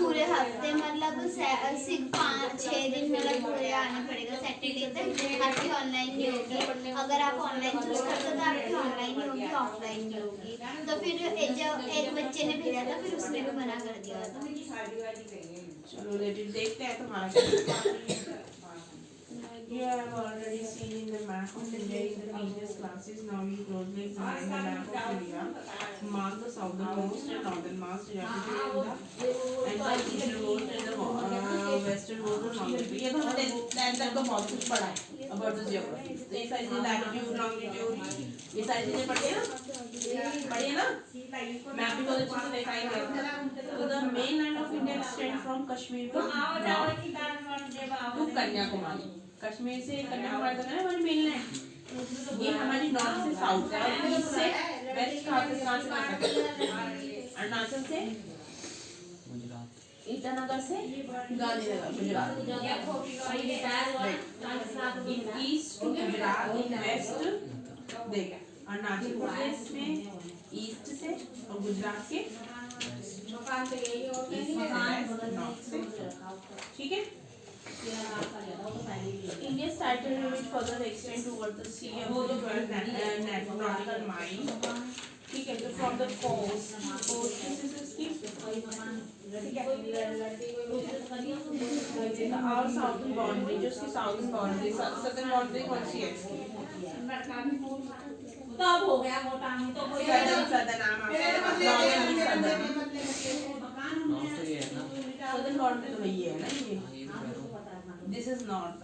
पूरे हफ्ते मतलब 5-6 दिन मतलब पूरे आना पड़ेगा सैटरडे तक आपकी ऑनलाइन नहीं होगी अगर आप ऑनलाइन चूज करते हो तो आपकी ऑनलाइन नहीं होगी ऑफलाइन नहीं होगी तो फिर एक बच्चे ने भेजा था फिर उसने भी मना कर दिया था शादी वादी करेंगे चलो लेट देखते हैं तुम्हारा You have already seen in the map of India in the previous classes. Now you closely examine the map of India. Mark the southernmost and northernmost geography and the easternmost and the westernmost and northern. ये तो हमने 10 तक तो बहुत कुछ पढ़ा है about the geography. तो ये सारी चीजें latitude, longitude, ये सारी चीजें पढ़ी है ना? मैप भी बहुत अच्छे से दिखाई गया। So the mainland of India extends from Kashmir to Kanyakumari. Kashmir से कन्याकुमारी तक है ना हमारी मेनलैंड ये हमारी नॉर्थ से साउथ है और ईस्ट से वेस्ट कहाँ से कर सकते हैं अरुणाचल से ईटानगर से Gandhinagar Gujarat in east to Gujarat in west देखा अरुणाचल प्रदेश में ईस्ट से और गुजरात के मकान तो यही होते हैं नॉर्थ से ठीक है तेरा नाम का लिया था वो तो पहले ही लिया था। India's tidal limit further extend towards the sea of the 12 nautical mile. ठीक है, तो from the coast this is इसकी कोई मकान our southern boundary, जो इसकी southern boundary, southern boundary कौन सी है? तब हो गया मोटा नहीं तो कोई southern नाम नॉर्थ तो ये है ना। southern boundary तो वही है ना ये। हाँ, ये तो कह रहा हूँ। This is north.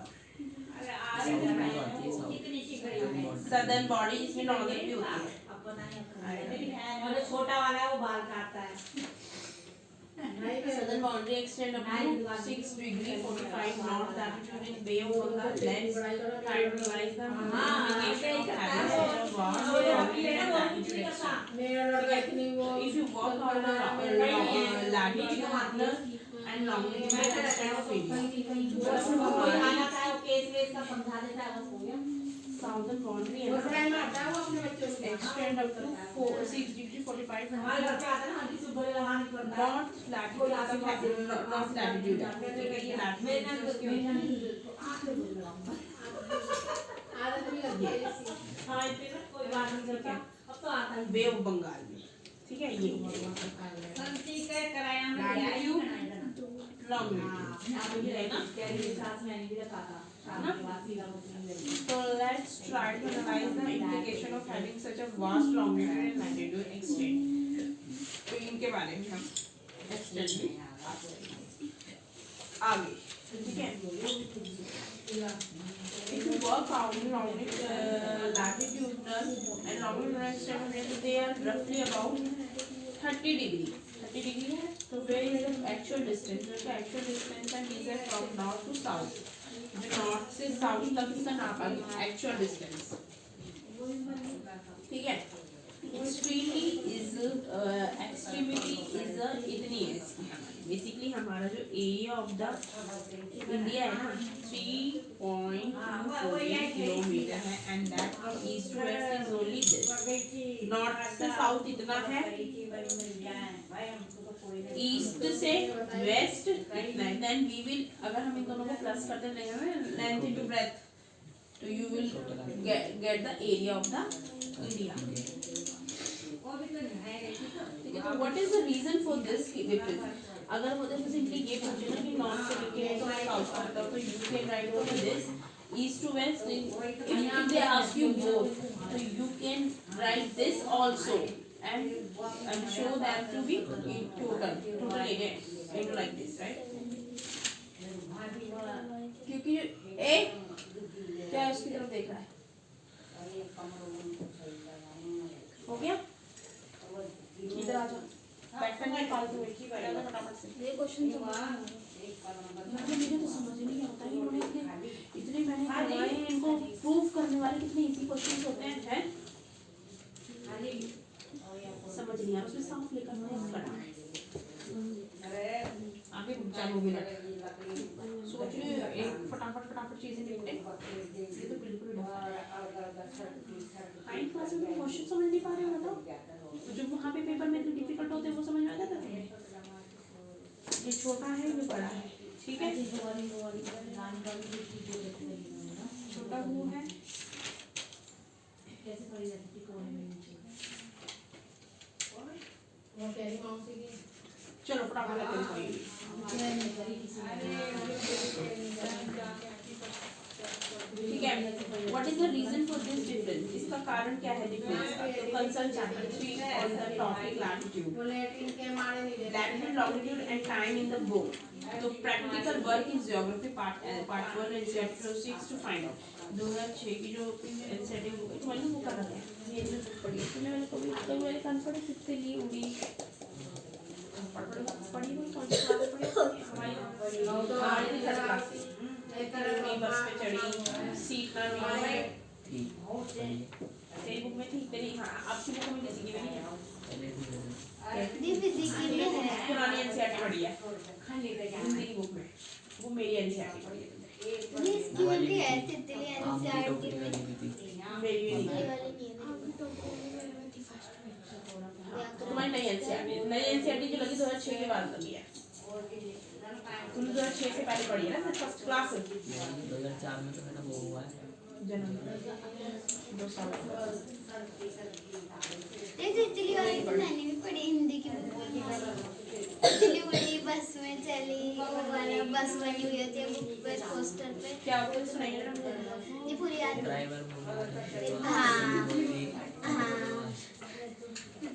साउथ में तो आती है साउथ। southern body इसमें northern भी होती है। और छोटा वाला है वो बाल काटता है। Southern boundary extend up to 6 degree 45 north latitude in Bay of Bengal. Let's try to analyze the unification of having such a vast longitude and latitude extent. If you work out the latitude and longitude extent of India, southern boundary extend up to 6 degree 45 north latitude north latitude है, ठीक है, ये latitude उसकी होती है। हाँ इतने ना कोई बात नहीं करता अब तो आता ही बे ऑफ बंगाल में, ठीक है, ये लॉन्गिट्यूड है ना। So let's try to analyze the implication of having such a vast longitude and latitude extent. तो इनके बारे में हम extent में आगे, ठीक है। If you work out latitudinal and longitudinal extent of India, they are roughly about 30 degree. 30 degree है, तो where is the actual distance? जो कि actual distance है means है from north to south. जो north से south तक इसका नापा गया actual distance, ठीक है। Extremity is इतनी है इसकी हमारी, basically हमारा जो area of the India है ना 3.248 किलोमीटर है, and that from east to west is only this. North से south इतना है, ईस्ट से वेस्ट इतना है। देन वी विल, अगर हम इन दोनों को प्लस करते रहेंगे लेंथ इनटू ब्रेथ, तो you will get the area of the India, ठीक है। तो what is the reason for this difference? अगर मुझे सिंपली ये पूछे ना कि नॉर्थ से लेके साउथ तक, तो you can write down this east to west. If they ask you both, तो you can write this also and show them to be in total area into like this, right? क्योंकि ए क्या उसकी तरफ देख रहा है, हो गया? इधर आ जाओ, पैटर्न निकाल दो एक ही बार फटाफट से। ये क्वेश्चन तो मुझे तो समझ नहीं आता है, इन्होंने इतने मैंने करवाए हैं, इनको प्रूफ करने वाले कितने इजी क्वेश्चंस होते हैं, हैं? समझ नहीं आ रहा, उसमें साफ लिखा हुआ है कड़ा आगे 4 मिनट सोच रही हूँ एक फटाफट चीजें निपटे। ये तो बिल्कुल 9th क्लास में क्वेश्चन समझ नहीं पा रहे हो, बताओ। तो जो वहाँ पे पेपर में डिफिकल्ट होते हैं वो समझ में आ जाता है। ये छोटा है, ये बड़ा है, ठीक है। छोटा वो है, कैसे पड़ी जाती थी कोने में नीचे। चलो फटाफट करते हैं। ठीक है, what is the reason for this difference? इसका कारण क्या है डिफरेंस का? तो concern chapter 3 on the topic latitude, longitude and time in the book. तो practical work in geography part 1 and chapter 6 to find out. 2006 की जो एनसीईआरटी बुक है, तुम्हारी वो कर रहा है, ये जो बुक पढ़ी है तुमने, मैंने कभी तो मेरे कान पड़े कितने लिए उड़ी पढ़ी हुई, कौन सी क्लास पढ़ी हमारी थर्ड क्लास से। बस पे चढ़ी, सीट ना मिली, तेरी बुक में थी, तेरी हाँ आपकी बुक में किसी की भी नहीं है, पुरानी एनसीईआरटी पढ़ी है हिंदी की बुक में, वो मेरी एनसीईआरटी पढ़ी है तुम्हारी नई एनसीईआरटी जो लगी 2006 के बाद लगी है। तुम 2006 से पहले पढ़ी है ना, फर्स्ट क्लास 2004 में तो मेरा वो हुआ है जन्म 2 साल। तितली वाली तो मैंने भी पढ़ी हिंदी की बुक। तितली उड़ी बस में चली, वो वाला बस बनी हुई होती है बुक पे पोस्टर पे। क्या होता है सुनाइए ना। ये पूरी याद है। ड्राइवर हाँ हाँ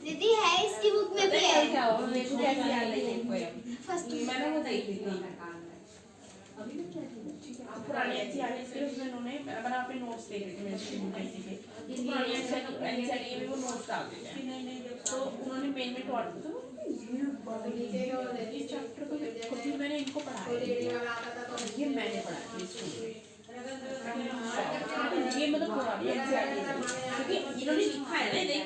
दीदी है इसकी बुक में भी है। क्या हो मेरे को क्या याद नहीं है कोई। फर्स्ट मैंने वो देखी थी पुरानी एनसीईआरटी इसके उसमें उन्होंने मैंने अपने नोट्स देख रही थी मेरे स्टूडेंट ऐसी के पुरानी एनसीईआरटी में वो नोट्स डाल देते हैं तो उन्होंने मेन में टॉट तो ये चैप्टर को कभी मैंने इनको पढ़ाया ये मैंने पढ़ाया स्कूल में ये मतलब पुरानी एनसीईआरटी क्योंकि इन्होंने लिखा है ना देख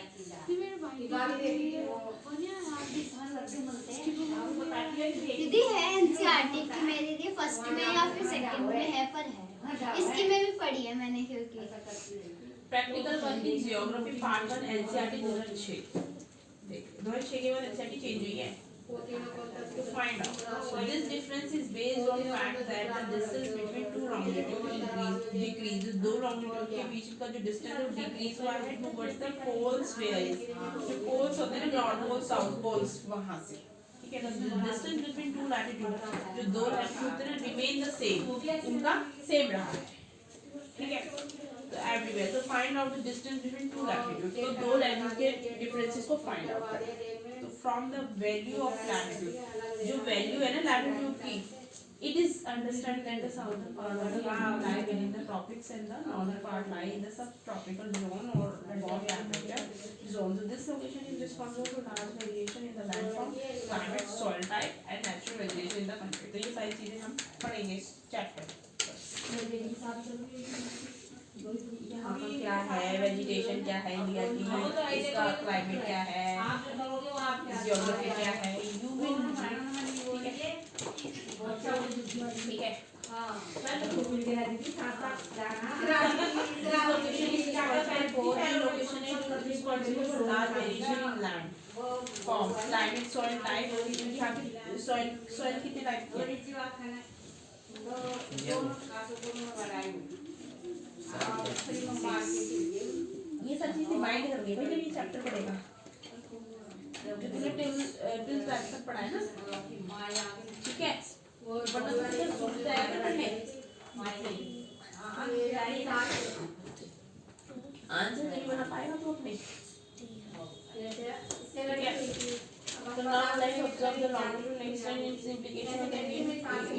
दीदी है एनसीईआरटी की मेरी दीदी फर्स्ट में या फिर सेकंड में है पर है इसकी में भी पढ़ी है मैंने क्योंकि प्रैक्टिकल वर्क इन जियोग्राफी पार्ट 1 एनसीईआरटी 2006 देख 2006 के बाद एनसीईआरटी चेंज हुई है to find out. So this difference is based on the fact that the distance between two longitudes decreases. दो longitude के बीच का जो distance है वो decrease हुआ है towards the poles varies. जो poles होते हैं ना north pole, south poles वहाँ से ठीक है ना the distance between two latitudes जो दो latitude होते हैं remain the same उनका same रहा है ठीक है तो everywhere तो find out the distance between two latitudes तो दो latitude के differences को find out करें तो from the value of latitude जो value है ना latitude की it is understood that the southern part of the Earth lie within the tropics and the northern part lie in the subtropical zone or above temperature zone. So this location is responsible for large variation in the landform, climate, soil type and natural vegetation in the country. तो ये सारी चीजें हम पढ़ेंगे इस chapter यहाँ पर क्या है वेजिटेशन क्या है इंडिया की इसका क्लाइमेट क्या है जियोग्राफी क्या है यू विल ठीक है क्लाइमेट सॉइल टाइप सॉइल कितने टाइप की ये सब चीजें माइंड करनी है भाई जब ये चैप्टर पढ़ेगा जो तुमने टिल क्लास तक पढ़ा है ना ठीक है वरना तो तुझे सूझ जाएगा पढ़ने आंसर नहीं बना पाएगा तो अपने So now let's observe the longitude next and its implication on the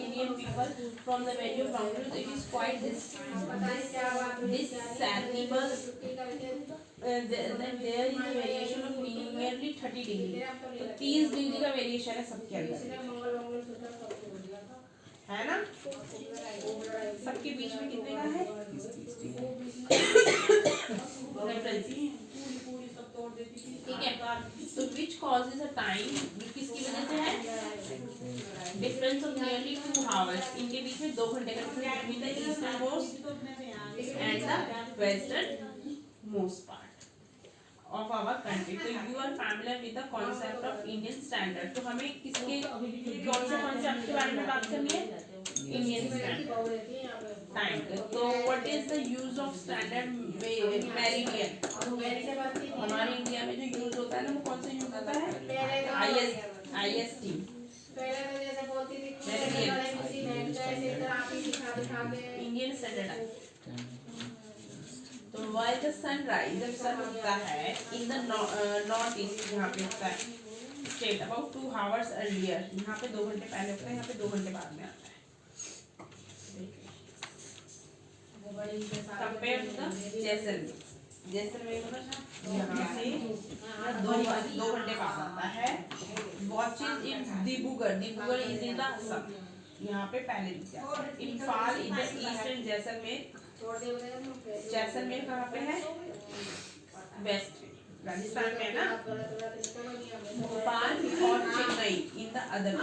Indian people from the value of longitude. It is quite discernible that there is a variation of nearly 30 degree. तो 30 degree का variation है सबके अंदर है ना सबके बीच में कितने का है ठीक है तो विच कॉजेज अ टाइम किसकी वजह से है डिफरेंस ऑफ नियरली 2 आवर्स इनके बीच में 2 घंटे का difference between the easternmost and the westernmost part of our country तो you are familiar with the concept of Indian standard तो हमें किसके कौन से कॉन्सेप्ट के बारे में बात करनी है इंडियन स्टैंडर्ड टाइम तो what is the use of standard meridian हमारे इंडिया में जो यूज होता है ना वो कौन सा यूज होता है IST इंडियन स्टैंडर्ड तो while the sunrise जब सन उगता है in the नॉर्थ ईस्ट यहाँ पे उगता है स्टेट about 2 hours earlier यहाँ पे 2 घंटे पहले उगता है यहाँ पे 2 घंटे बाद में आता है कंपेयर टू द जैसलमेर यहाँ से 2 घंटे बाद आता है watches in Dibrugarh is in the Assam यहाँ पे पहले दिखता है Imphal in the eastern Jaisalmer कहाँ पे है वेस्ट राजस्थान में है ना भोपाल और Chennai in the other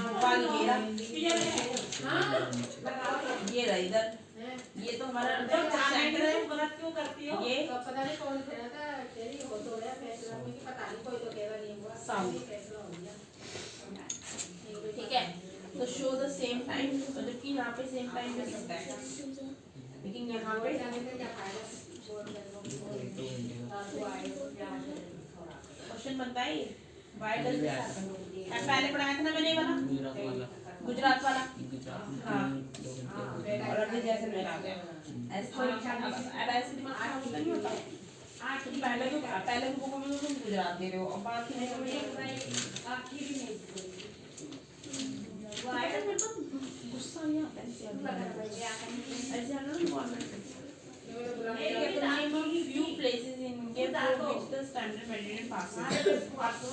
Bhopal ये रहा इधर ये तो हमारा क्यों करती हो ये पता नहीं कौन था तेरी हो तो गया फैसला में पता नहीं कोई तो कह रहा नहीं हुआ साउथ तो शो द सेम टाइम, मतलब कि यहाँ पे सेम टाइम में दिखता है, लेकिन यहाँ पे क्वेश्चन बनता है ये वाई डज दिस हैपन। पहले पढ़ाया था ना मैंने ये वाला गुजरात वाला, हाँ और अभी जैसे मेरा आ गया ऐसे। अब ऐसे दिमाग खराब होता नहीं होता, पहले तो बुकों में तो तुम गुजरात दे रहे हो और बाकी नहीं गुस्सा नहीं आता few places in India for which the standard Meridian passes।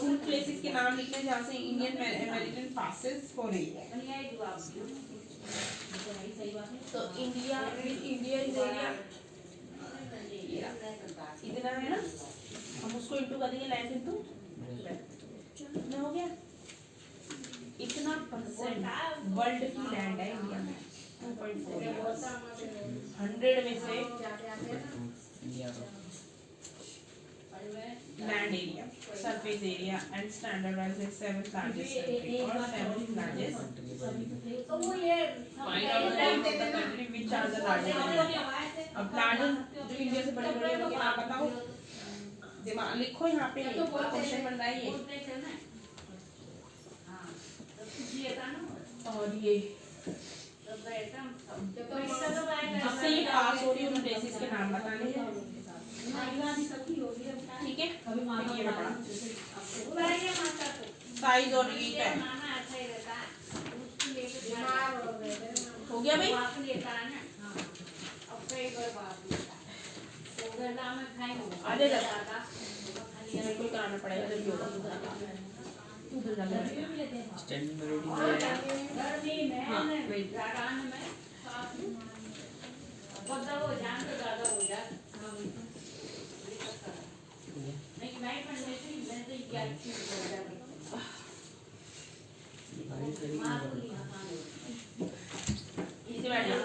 उन places के नाम लिखने जहाँ से Indian Meridian passes हो रही है। तो India is area इतना है ना, हम उसको इंटू कर देंगे लेंथ इंटू कितना हो गया, इतना परसेंट वर्ल्ड की लैंड है इंडिया में 2.4 100 में से land area, surface area and standardised as 7th largest country or 7th largest। Find out the names of the country which are the largest। अब लार्जेस्ट जो इंडिया से बड़े बड़े उनके नाम बताओ, दिमाग लिखो यहाँ पे, क्वेश्चन बन रहा है ये। और ये जिससे ये पास हो रही है उन प्लेसेस के नाम बताने हैं, ठीक है। ये बड़ा साइज और ये है हो गया भाई। आधे मेरे को कराना पड़ेगा जब योगा स्टैंडिंग मेलोडी है। हाँ वेट इसे बैठ जाओ।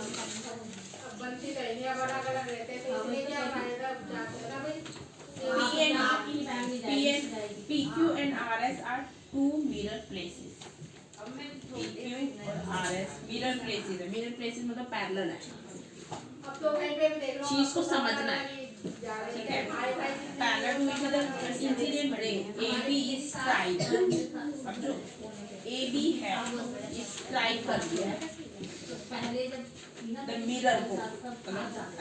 बनती नहीं है बड़ा बड़ा रहते तो इसलिए क्या फायदा जाता है भाई। PQ and RS are two mirror places। PQ और RS mirror places है, mirror places मतलब पैरेलल है। अब तो कहीं पे भी देख लो चीज को समझना है, ठीक है। पैरेलल मतलब incident ray AB is strike। अब जो AB है स्ट्राइक कर दिया है द मिरर को।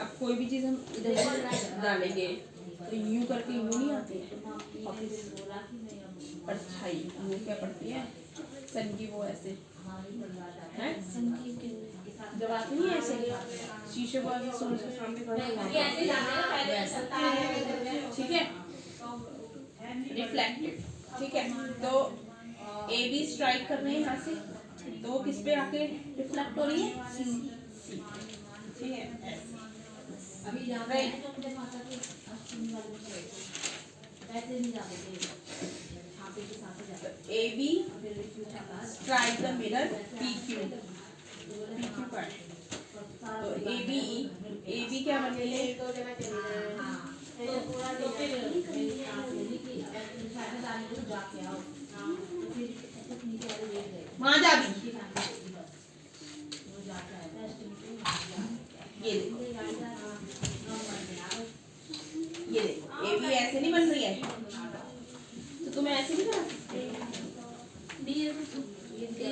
अब कोई भी चीज हम इधर डालेंगे तो यूं करके यूं नहीं आती है, परछाई यूं क्या पड़ती है, सन की वो ऐसे है, जब आती नहीं है ऐसे शीशे को आगे सूरज के सामने ठीक है, रिफ्लेक्टेड, ठीक है। तो ए बी स्ट्राइक कर रहे हैं यहाँ से, तो वो किस पे आके रिफ्लेक्ट हो रही है, सी, ठीक है। अभी राइट वैसे नहीं जाते थे छापे के साथ जाते। A B strike the mirror P Q पर, तो ए बी क्या बन गई है, तो पूरा तो फिर मेरी आंसर की शायद आने को जाके आओ तो फिर कुछ नीचे वाले लेट गए वहाँ जा भी वो जाके आया टेस्ट ये देखो ये देखो ए बी ऐसे नहीं बन रही है, तो तुम्हें ऐसे नहीं बना सकते। ए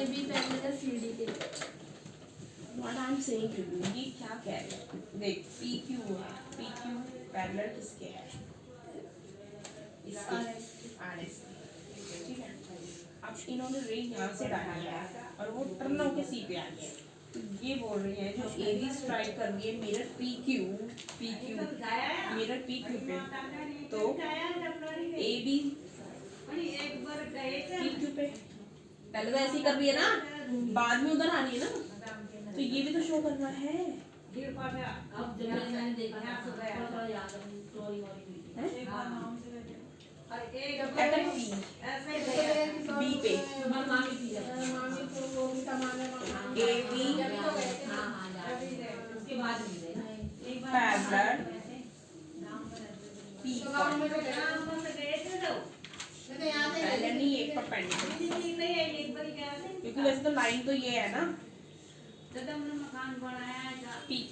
बी पहले का सीडी के What I'm saying to you, ये क्या कह रहे हैं, देख पी क्यू पैरेलल किसके है, इसके RS, ठीक है। अब इन्होंने रे यहाँ से डाली है और वो टर्न होके सी पे आ गया, तो ये बोल रही है जो ए बी स्ट्राइक कर रही है mirror P Q mirror P Q पे, तो ए बी पी क्यू पे पहले तो ऐसे ही कर रही है ना, बाद में उधर आ रही है ना, तो ये भी तो शो करना है। अब जब मैंने देखा थोड़ा याद है स्टोरी वाली एटम बी पे मामी थी मामी को वो भी सामान है ए बी हाँ उसके बाद मिले ना पैरेलल पी तो यहाँ से पैरेलल नहीं एक परपेंडिकुलर क्योंकि वैसे तो लाइन तो ये है ना, मकान बनाया PQ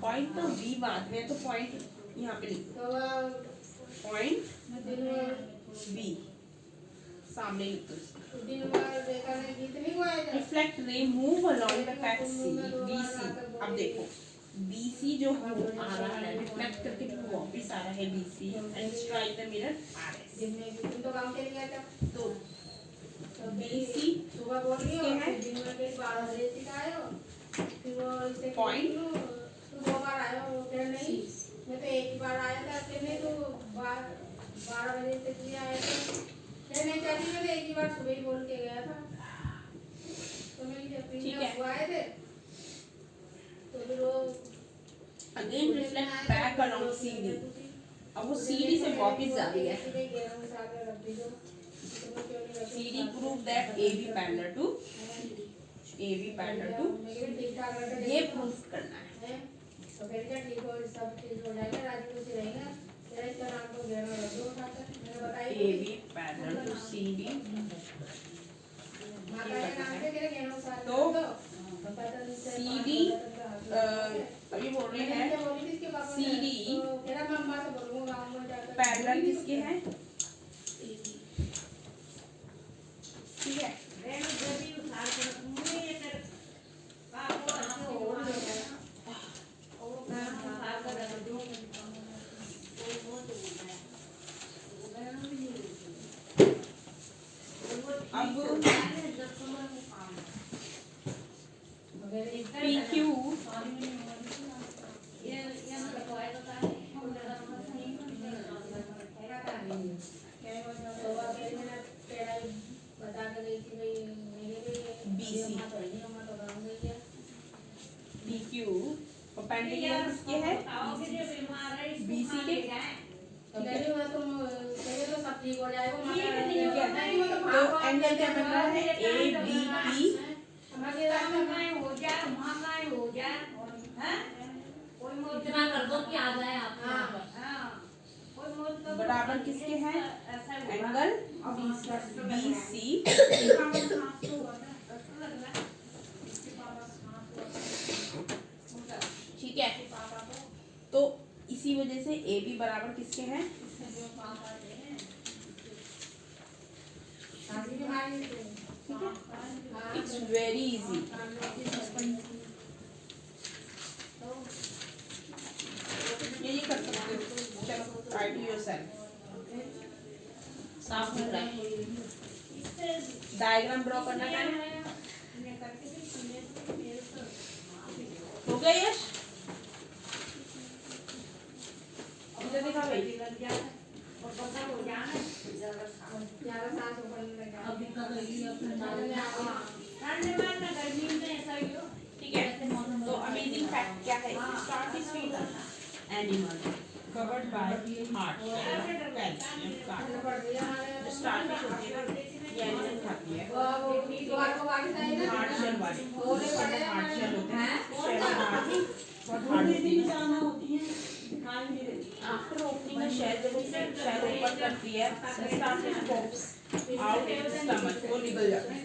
पॉइंट तो B बाद में, तो पॉइंट यहाँ पे लिखो, तो पॉइंट दिन में B सामने लिखो इसको। दिन भर देखा नहीं, गीत नहीं गाया था। रिफ्लेक्ट रे move along the path C BC। अब देखो BC जो आ रहा है रिफ्लेक्ट करके जो वापस आ रहा है BC and strike the mirror RS। दिन में भी तुम तो काम के लिए गया था। तो BC सुबह बोल रही हो किसके हैं? दिन में के 12 बजे तक आए हो, फिर वो इससे Point? तो 2 बार आए हो, फिर नहीं मैं तो एक ही बार आया था, फिर नहीं तो 12 बजे तक भी आए थे, फिर नहीं चाहती, मैं तो एक ही बार सुबह ही बोल के गया था। तो मैं जब ठीक है। वो आए थे तो फिर वो again reflect back along CD। अब वो CD से वापस जा रही है। CD prove that AB parallel to ये प्रूव करना है। तो फिर क्या ठीक हो, सब चीज हो जाएगा, राजी खुशी रहेगा, तेरा इसका नाम को घेरा रख दो उठाकर, मैंने बताई AB parallel to CD। माता के नाम से तेरे घेरा उतार तो पता नहीं से CD अभी बोल रहे हैं क्या बोली थी इसके पापा ने? CD तो तेरा मम्मा से बोलूंगा गाँव में जाकर पैरेलल किसके हैं? ठीक है, अब PQ PQ परपेंडिकुलर किसके है? BC के। तो एंगल क्या बन रहा है? ABP इतना कर दो कि आ जाए आप। बराबर किसके हैं? Angle BC। ठीक है, तो इसी वजह से AB बराबर किसके हैं? It's very easy. ये कर सकते हो। चलो ट्राई टू योरसेल्फ। साफ दिख रहा है। डायग्राम ड्रॉ करना है। हो गया यश? इधर दिखा भाई। अब दिक्कत होगी अपने ठीक है, तो अमेजिंग फैक्ट क्या है? Start is animal covered by heart calcium carb. Start होती है ना, ये एनिमल खाती है हार्ट शेल वाली, हार्ट शेल होते हैं, शेल होती है। आफ्टर ओपनिंग द शेल, जब उसने शेल ओपन करती है, start pops out in the stomach, वो निकल जाता है।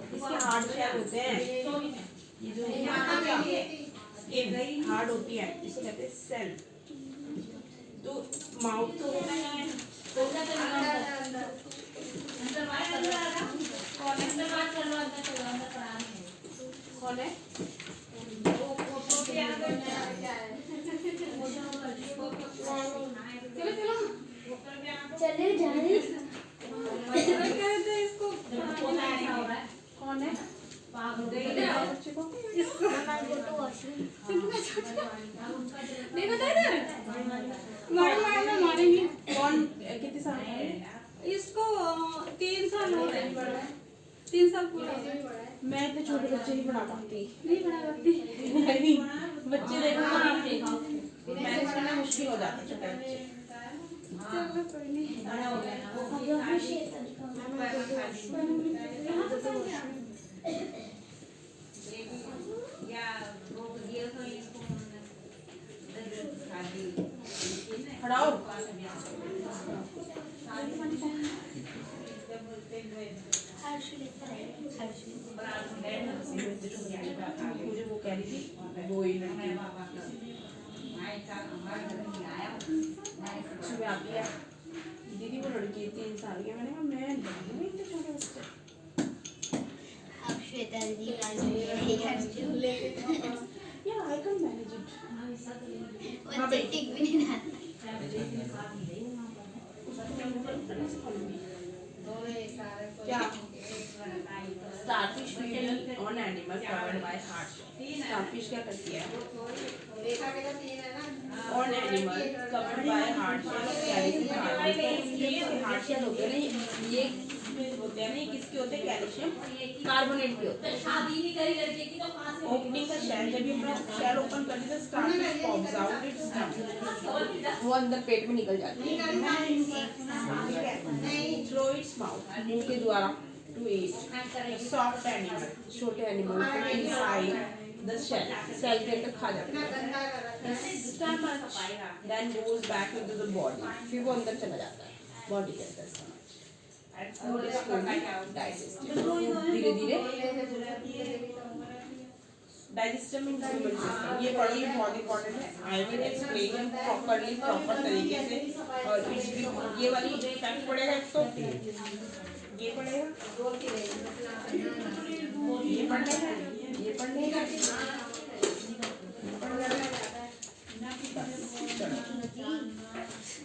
इसके हार्ड शेल होते हैं, ये जो स्किन हार्ड होती है, इसको कहते हैं सेल। तो माउथ तो होता ही है, कौन है? चले जाए कौन है? नहीं बता इधर कौन कितने साल का है? इसको 3 साल हो गए 3 साल पूरा मैं इतने छोटे बच्चे नहीं पढ़ा पाती। नहीं पढ़ा करती नहीं, बच्चे देखो मैनेज करना मुश्किल हो जाता है छोटे बच्चे। चलो कोई नहीं बड़ा हो गया ना खड़ा हो। मुझे वो कह रही थी वो ही लड़की सुबह आती है, दीदी वो लड़की 3 साल की है। मैंने कहा मैं नहीं इतने छोटे बच्चे। अब श्वेता दीदी राज में या आई कैन मैनेज इट। बच्चे टिक भी नहीं रहता। क्या starfish an animal covered by hard. Starfish क्या करती है? An animal covered by hard shell होते हैं ना, ये होते हैं ना, ये किसके होते हैं? कैल्शियम कार्बोनेट के होते हैं। शादी नहीं करी लड़के की तो कहाँ से ओपनिंग का शेल, जब ये अपना शेल ओपन करती है स्टारफिश पॉप्स आउट इट्स वो अंदर पेट में निकल जाती है। थ्रू इट्स माउथ मुंह के द्वारा टू ईट सॉफ्ट एनिमल, छोटे animal inside the shell, shell के अंदर खा जाते हैं। Then goes back into the body, फिर वो अंदर चला जाता है बॉडी के अंदर। धीरे धीरे डाइजेस्टिव सिस्टम ये पढ़िए, बहुत इंपॉर्टेंट है। I will explain properly, proper तरीके से। और ये वाली फैक्ट पढ़ेगा एक तो ये पढ़ेगा, ये पढ़ेगा, ये पढ़ेगा,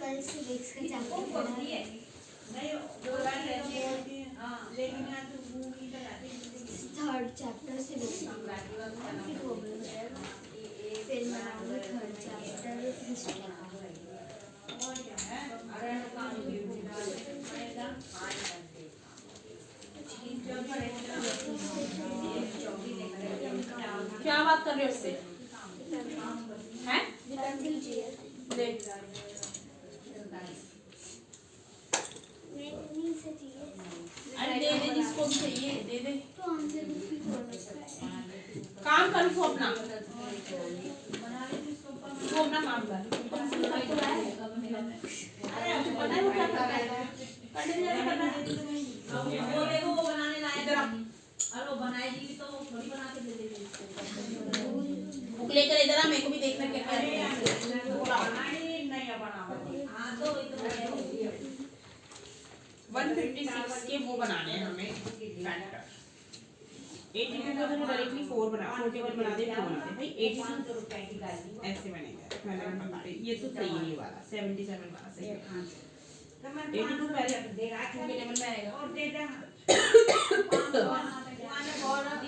कल से देख के जाते थर्ड चैप्टर से फिर बनाऊंगी थर्ड चैप्टर हिस्ट्री। क्या बात कर रहे हो उससे? हैं? देख अरे दे दे जिसको भी चाहिए दे दे। काम कर तू अपना, तू अपना काम कर। अरे मुझे पता है वो क्या करता है, करने जैसे करना है। वो देखो वो बनाने लायक है और वो बनाएगी भी तो थोड़ी बना के दे देगी इसको। बुक लेकर इधर आ, मेरे को भी देखना क्या क्या है। हाँ तो वही तो 156 के वो बनाने हैं हमें फैक्टर। 82 को तो डायरेक्टली 4 बना 4 टेबल बना दे 4 बना दे भाई। 82 ऐसे बनेगा, मैंने बता रही ये तो सही है, ये वाला 77 वाला सही है। 82 पहले 2 के टेबल में आएगा।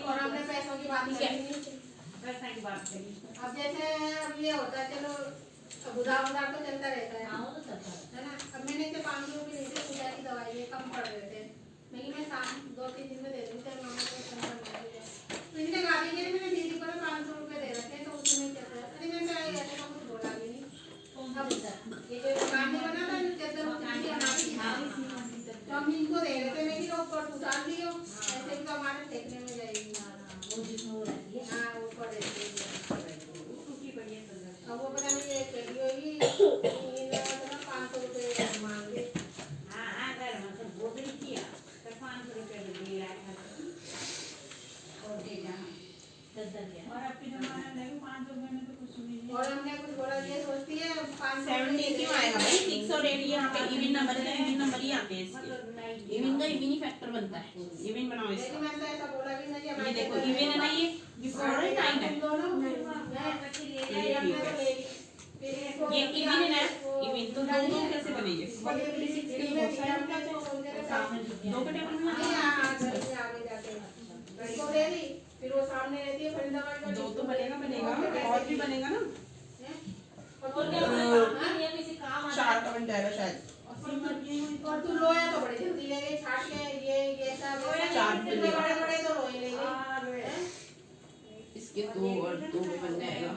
और हमने पैसों की बात की, अब जैसे अब ये होता है, चलो उधार तो चलता रहता है, है ना। अब मैंने इसे 500 रुपये नहीं थे, पूजा की दवाई ये कम पड़ रहे थे, लेकिन मैं शाम 2-3 दिन में दे दूँगी। तो मामा को तो इनने गाड़ी के लिए मैंने दीदी को 500 रुपये दे रखे, तो उसमें क्या था, अरे मैंने ऐसे का कुछ बोला भी नहीं। अब ये जो दुकान में बना था चद्दर तो हम इनको दे रहे थे, मैं कि ऊपर उतार दियो, ऐसे भी तो हमारे फेंकने में जाएगी। हाँ ऊपर अब वो पता नहीं एक फेंकी होगी 500 रुपये मांगे। और हमने कुछ बोला ये सोचती है 17 क्यों आएगा भाई? 6 और 8 यहाँ पे इवन नंबर है, इवन नंबर ही आते हैं इसके। इवन का इवन ही फैक्टर बनता है। इवन बनाओ इसका। लेकिन मैं तो ऐसा बोला भी नहीं। ये देखो इवन है ना, ये बिफोर है 9 है। ये इवन है ना, इवन तो दो कैसे बनेंगे? 156 के बहुत सारे दो के टेबल में आगे जाके इसको दे दी, फिर वो सामने रहती है फरीदाबाद का। दो तो बनेगा और भी बनेगा ना। और क्या नियम इसे काम आता 4 का बन जाएगा शायद। और तू लोया तो बड़ी जल्दी ले गई छाट के, ये सब चार बड़े बड़े तो लोए ले गई। इसके 2 और 2 में बन जाएगा।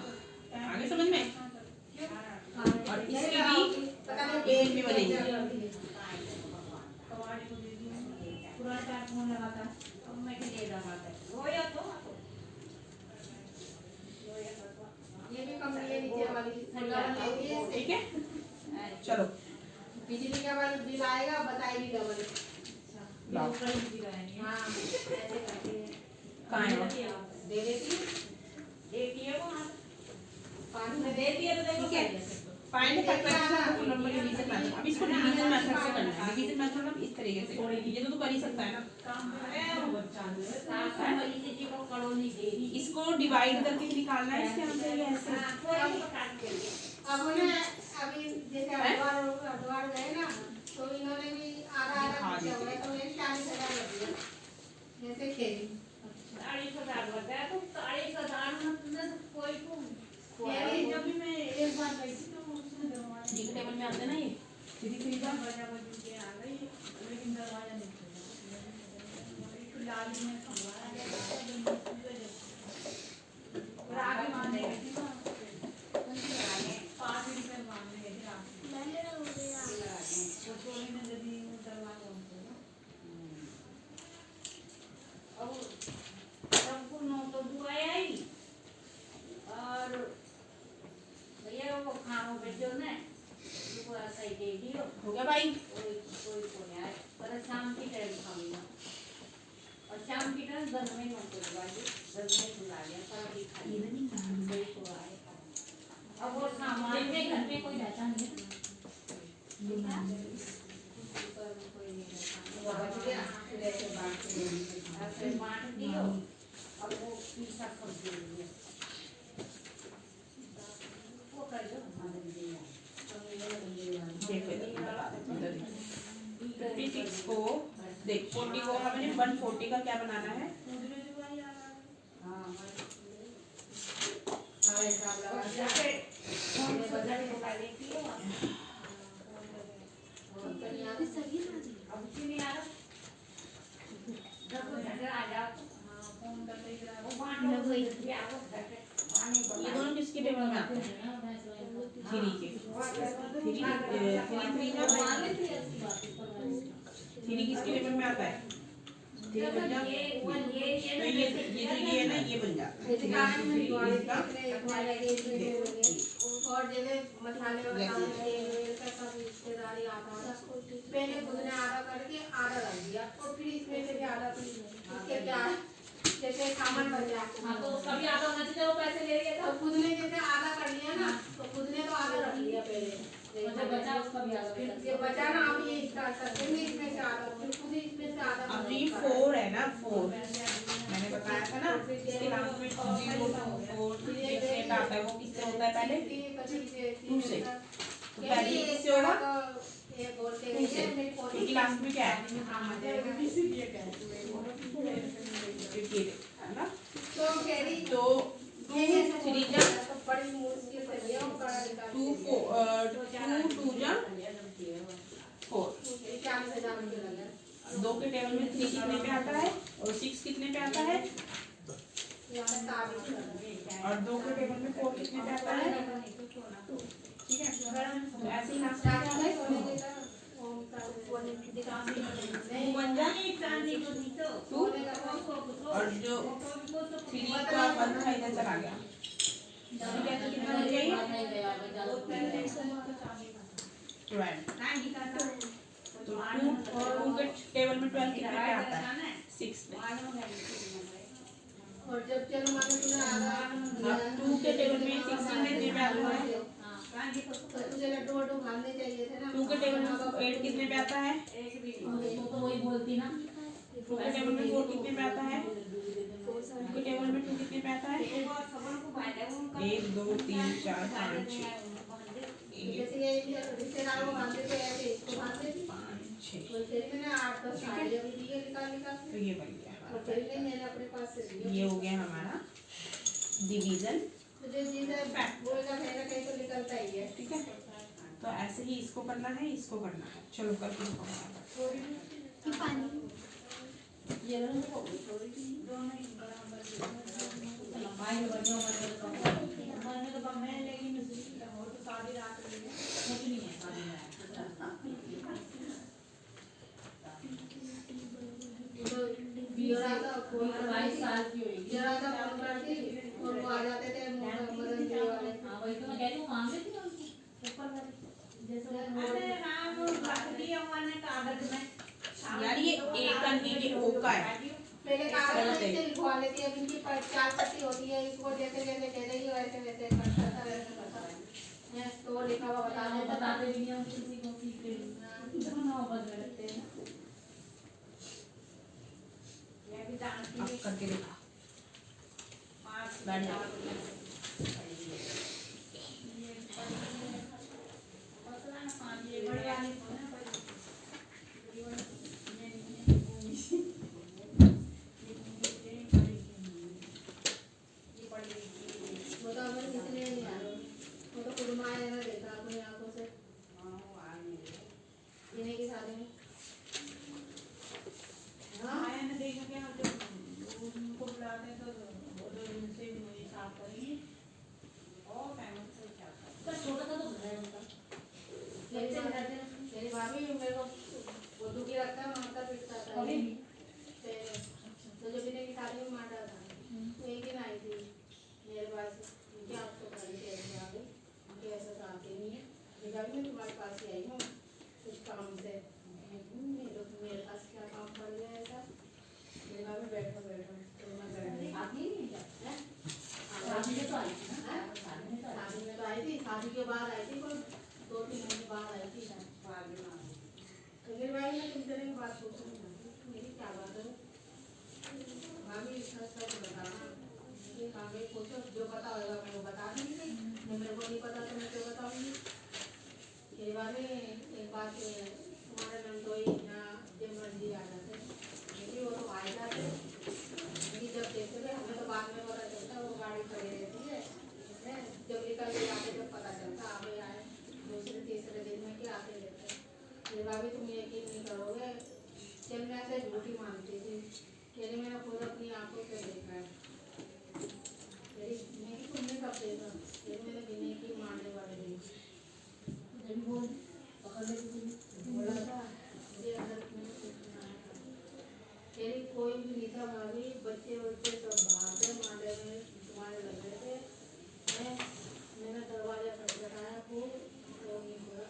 आगे समझ में? और इसके भी पता नहीं एक भी बनेगी। पूरा चार फोन लगाता है अब मैं के लिए लगाता है रोया तो ये भी कम ले नीचे वाली ले दी है। ठीक है? चलो बिजली का बिल आएगा बताएगी डबल। लाओ। हाँ ऐसे करती है। कहाँ है वो? दे देती है। देती है वो हाँ। 5 में देती है तो देखो ठीक है। Find factor number division method. अब इसको डिवीजन मेथड से करना है। डिवीजन मेथड मतलब इस तरीके से, ये तो तू कर ही सकता है ना। इसको डिवाइड करके निकालना है इसके आंसर ये ऐसे। अब ना अभी जैसे हरिद्वार गए ना तो इन्होंने भी आधा खर्चा हुआ तो उन्हें 40,000 लग गया जैसे खेली। 40,000 बताया तो 40,000 में कोई खेली जब भी मैं एक बार गई थी तो उसने दरवाजा ठीक टेबल में आते ना ये 3 का बजा बजू के आ गई लेकिन दरवाजा नहीं खुला। लाल में खंगवाया और आगे मारने गई थी ना 5 रुपए मारने गई थी आगे छोटे ने यदि दरवाजा होता ना अब सबको नोट तो दुआया ही और भैया वो खाओ बेचो ना वो ऐसा ही दे दियो हो गया भाई। कोई को यार पर शाम की टाइम खाऊंगा और शाम की टाइम घर में नोट तो दुआई घर में बुला लिया पर भी खाई नहीं कोई को आए अब वो सामान में घर में कोई रहता नहीं पर कोई नहीं वो बच गया फिर ऐसे बांट के ऐसे बांट दियो अब वो पीसा कर दियो वो कर दो हमारे दिया देखो इधर इधर 56 को देख 40 को हमें 140 का क्या बनाना है। हाँ हाँ हिसाब लगा जैसे हम बदल को कर देती हो अब नहीं आ रहा जब वो झगड़ा आ जाओ फोन करते ही वो बांट लो कोई भी आओ झगड़े पानी ये दोनों किसके टेबल में आते हैं? 3 के 3 किसके टेबल में आता है? 3 बन जाता है। तो ये जो ये है ना ये बन जाता है। जैसे कहानी में दिवाली का और जैसे मसाले वसाले तेल का सब रिश्तेदारी आता था पहले खुद ने आधा करके आधा रख दिया और फिर इसमें से भी आधा इसके क्या जैसे सामान बन जाता हाँ तो उसका भी आधा होना चाहिए वो पैसे ले लिया तो खुद ने जैसे आधा कर लिया ना तो खुद ने तो आधा रख लिया पहले जो बचा उसका भी आधा फिर ये बचा ना आप ये स्टार्ट करते हैं इसमें से आधा फिर खुद ही इसमें से आधा अब ये 4 है ना 4 मैंने बताया था ना इसके लास्ट में 0 4 जैसे आता है वो किससे होता है पहले 2 से। तो पहले ये किससे होगा 2 से क्योंकि लास्ट में क्या है ये है ना तो कैरी तो 2 3 जा बड़ी मुश्किल से लिया और बड़ा निकाल 2 2 जा 4 40,000 के लगा 2 के टेबल में 3 कितने पे आता है और 6 कितने पे आता है यहाँ ताबीज करना और 2 के टेबल में 4 कितने पे आता है। ठीक है तो ऐसे ही लास्ट में क्या है 2 बन जा 2 और जो 3 का 1 था इधर चला गया ठीक है तो कितना बन गया ये 12 तो 2 के टेबल में 12 कितने पे आता है 6 पे। और जब चलो मानो तूने आधा अब 2 के टेबल में 6 कितने पे आता है तो तुझे लड्डू वड्डू खाने चाहिए थे ना 2 के टेबल में 8 कितने पे आता है तो वही बोलती ना 2 के टेबल में 4 कितने पे आता है 2 के टेबल में 2 कितने पे आता है 1 2 3 4 5 6 जैसे ये रिश्तेदार को खाते थे ऐसे इसको खाते थे 5 6 तो फिर मैंने 8-10 साड़ियाँ भी दी है निकाल निकाल तो ये बन गया और फिर भी मैंने अपने पास से दिया ये हो गया हमारा डिवीजन। तो जो चीज़ है बोलेगा कहीं ना कहीं तो निकलता ही है ठीक है तो ऐसे ही इसको करना है इसको करना है चलो करके दिखाओ। पानी ये रंग को थोड़ी सी दोनों ही बराबर लंबाई में बढ़िया बढ़िया कम तो कम है लेकिन और तो सारी रात कुछ नहीं है सारी रात जरा सा फोन 22 साल की हुई जरा सा फोन करती और वो आ जाते थे मदन जी वाले हाँ वही तो मैं कह रही हूँ मांग लेती हूँ ऊपर वाली जैसे वो करनी ये ओका है। पहले कागज से लिखवा लेती है, अब इनकी 4 पत्ती होती है, इसको जैसे जैसे कह रही है वैसे वैसे करता है। तो वो लिखा हुआ बताते भी नहीं हम किसी को सीखते दोनों बदल लगते हैं। ये भी जानती अब है करके दिखा। बैठ जा बड़ी वाली वो तो हमें किसी ने नहीं आया, वो तो खुद माँ ने देखा अपनी आंखों से इन्हीं की शादी में। हाँ छोटा सा तो घर है उनका। मेरी भाभी मेरे को वो दुखी रखता है, मारता पीटता था। अभी भी? तो जब इन्हें की शादी में मारा था, तो एक दिन आई थी मेरे पास, क्या आपको गाड़ी कैसे आ गई, मुझे ऐसा तो आते नहीं है, मैं तुम्हारे पास ही आई हूँ कुछ काम से। मेरे पास क्या काम पड़ गया ऐसा? मेरे भाभी बैठो बैठो, तो मैं बैठ गई। आती नहीं क्या? हैं? शादी में तो आई थी ना? हैं? शादी में तो आई शादी में तो आई थी, शादी के बाद आई थी, कोई 2-3 महीने बाद आई थी। तो मेरे भाई ने तुम तेरे की बात सोच रही मेरी क्या बात है? भाभी सच सच बताना, ये भाभी पूछो, जो पता होगा मैं वो बता दूँगी, जो मेरे को नहीं पता तो मैं क्यों बताऊँगी? ये भाभी एक बात तुम्हारे नंदोई यहाँ जब मर्जी आ जाते, क्योंकि वो तो आ ही जाते, क्योंकि जब देखते थे हमें तो बाद में पता चलता, वो गाड़ी खड़ी रहती है, जब निकल के आते जब पता चलता आगे आए, दूसरे तीसरे दिन में क्या आते रहते। ये भाभी तुम यकीन नहीं करोगे, चल मैं ऐसे झूठी मानती थी, यानी मैंने खुद अपनी आंखों से देखा है। मेरी तुमने कब देखा? ये मैंने विनय की मारने वाले दिन जब बोल पकड़ लेती थी बोला था, मुझे अंदर मैंने कुछ सुनाया था। यानी कोई भी नहीं था भाभी, बच्चे बच्चे सब बाहर थे, मारने में तुम्हारे लग रहे थे। मैंने दरवाजा खटखटाया खूब, तो नहीं बोला,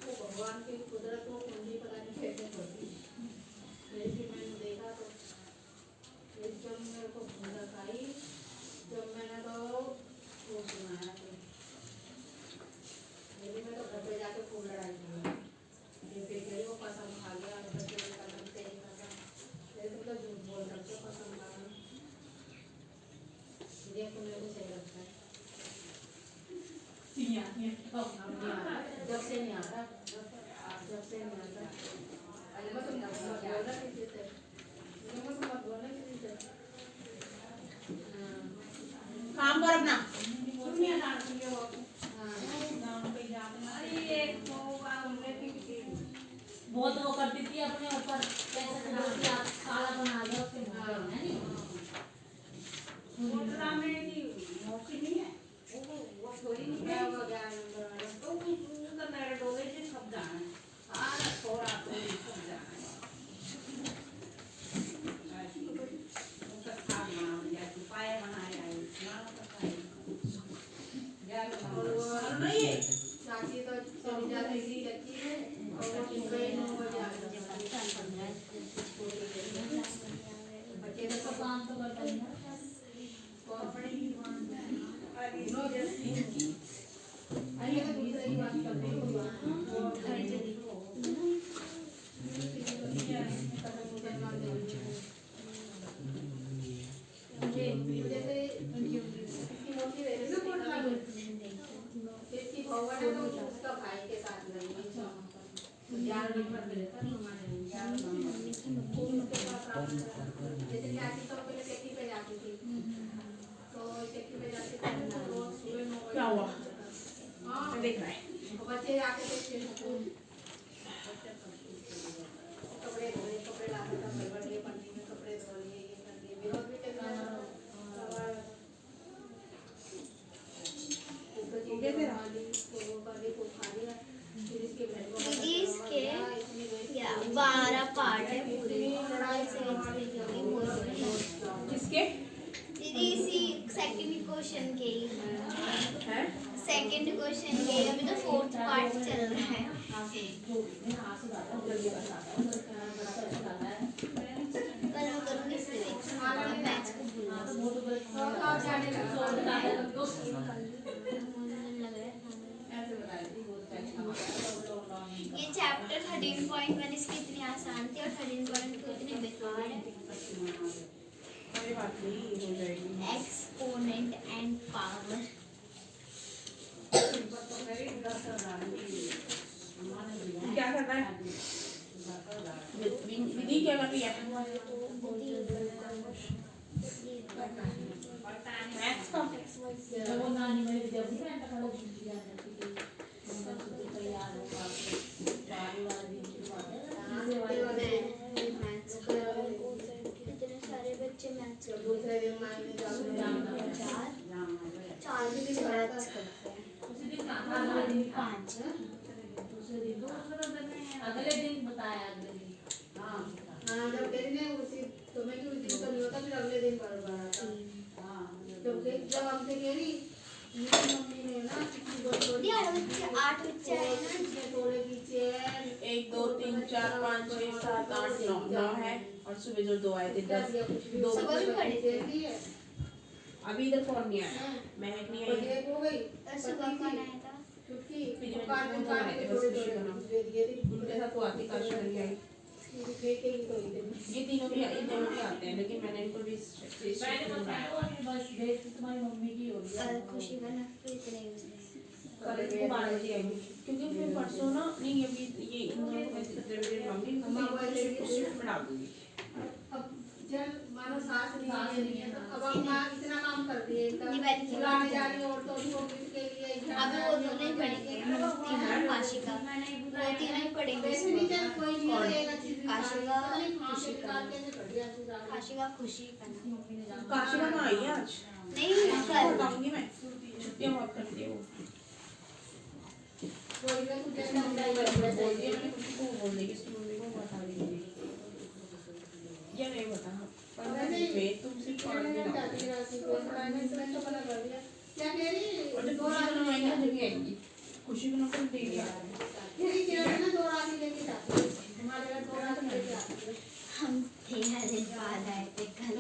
वो भगवान की कुदरत को कुंडी पता नहीं कैसे पड़ती। फिर भी मैंने देखा तो जब मेरे को भूलक आई, जब मैंने तो वो सुनाया तो मेरी मैं तो घर पे जाके खूब लड़ाई की। ये बेटे को कसम खा गया, बच्चे को कसम तेरी कसम, तेरे तुम तो झूठ बोल सकते हो, कसम खाना देखो मेरे को सही लगता है। अब नहीं आ रहा, जब से नहीं आ रहा, जब से नहीं आता। अरे मैं तुम मत बोलना किसी से, मैं तुम मत बोलना किसी से। काम कर अपना। बहुत वो करती थी अपने ऊपर कैसे करती आप काला बना दिया उसके मुंह पे, है नहीं? चाची तो चली जाती थी अच्छी है, और वो ट्रेन में वो जा रही है। बच्चे तो तो काम तो करता ही ना। अरे तो दूसरे की बात करते हैं जैसे इसकी मोटी इसकी भगवान है तो उसका भाई के साथ नहीं है, 11 नंबर पे रहता है हमारे 11 नंबर। जैसे चाची तो पहले चक्की पे जाती थी, तो चक्की पे जाती थी तो रोज सुबह 9 बजे क्या हुआ? हाँ देख रहा है। बच्चे आके देखते हैं कपड़े धोए, कपड़े लाते था भर लिए पन्नी में, कपड़े धो लिए, ये कर लिए, विरोध भी चल रहा था। कैसे रहा? दीदी इसके 12 पार्ट है पूरे। किसके? दीदी इसी सेकंड क्वेश्चन के ही हैं? सेकंड क्वेश्चन के अभी तो 4th पार्ट चल रहा है। हाथ से बात है, जल्दी बताता हूँ, बड़ा पैसा आता है। 13.1 इसकी इतनी आसान थी और 13.2 इतनी बेकार है। कोई बात नहीं, हो जाएगी। Exponent and power. क्या करना है दीदी, क्या कर रही है? मैथ्स का वो नानी मेरी जब भी मैं तक लोग छुट्टी आ जाती थी उनका छुट्टी तैयार होगा बारी वाली मैथ्स इतने सारे बच्चे मैथ्स दूसरे दिन मांगने जाओ चार भी मैथ्स करते हैं। उसी दिन कहाँ दिन 5 दूसरे दिन अगले दिन बताया अगले दिन हाँ जब तेरी ने उसी तुम्हें की उस दिन तो नहीं होता, फिर अगले दिन बराबर आता। जब हमसे कह रही मेरी मम्मी ने ना किसी को छोड़ दिया 8 बच्चे आए ना। थोड़े पीछे 1 2 3 4 5 6 7 8 9 है और सुबह जो 2 आए थे 10 2 सुबह भी पढ़े थे। अभी इधर कौन नहीं आया? महक नहीं आई। हो गई सुबह कौन आया था? चुटकी फिर मैंने फोन बनाए थे बस खुशी का नाम। उनके साथ वो आती काशी करके आई। ये तीनों भी आते हैं, लेकिन मैंने इनको भी मैंने बताया बस देख तुम्हारी मम्मी की होगी कल खुशी बना फिर इतने कल को 12 बजे आएंगे, क्योंकि फिर परसों ना नहीं अभी ये इन दोनों को मैं मम्मी शिफ्ट में डाल दूंगी। अब जब मानो सास नहीं है तो अब हम माँ इतना काम करती है बुलाने जा रही है औरतों को के लिए अभी वो दोनों ही पढ़ेंगे मुफ्ती और काशिका, वो तीनों ही पढ़ेंगे। वैसे नहीं चल कोई नहीं रहेगा चीज काशिका खुशी का कैसे बढ़ गया काशिका खुशी का नाम। काशिका कहाँ आई है आज? नहीं कल बताऊंगी मैं, छुट्टियां बहुत करती है वो। कोई ना कुछ ऐसा बोल दिया मैंने खुशी को, बोल देगी इसकी मम्मी को बता देगी या नहीं बता। तुम सिर्फ पढ़ के क्या कह रही और जब खुशी को नवाएंगे जब भी आएंगी। खुशी को नौकर दे दिया तेरी किरण ना 2 रात लेके जाती है हमारे घर 2 रात लेके आती है। हम 13 दिन बाद आए थे कल,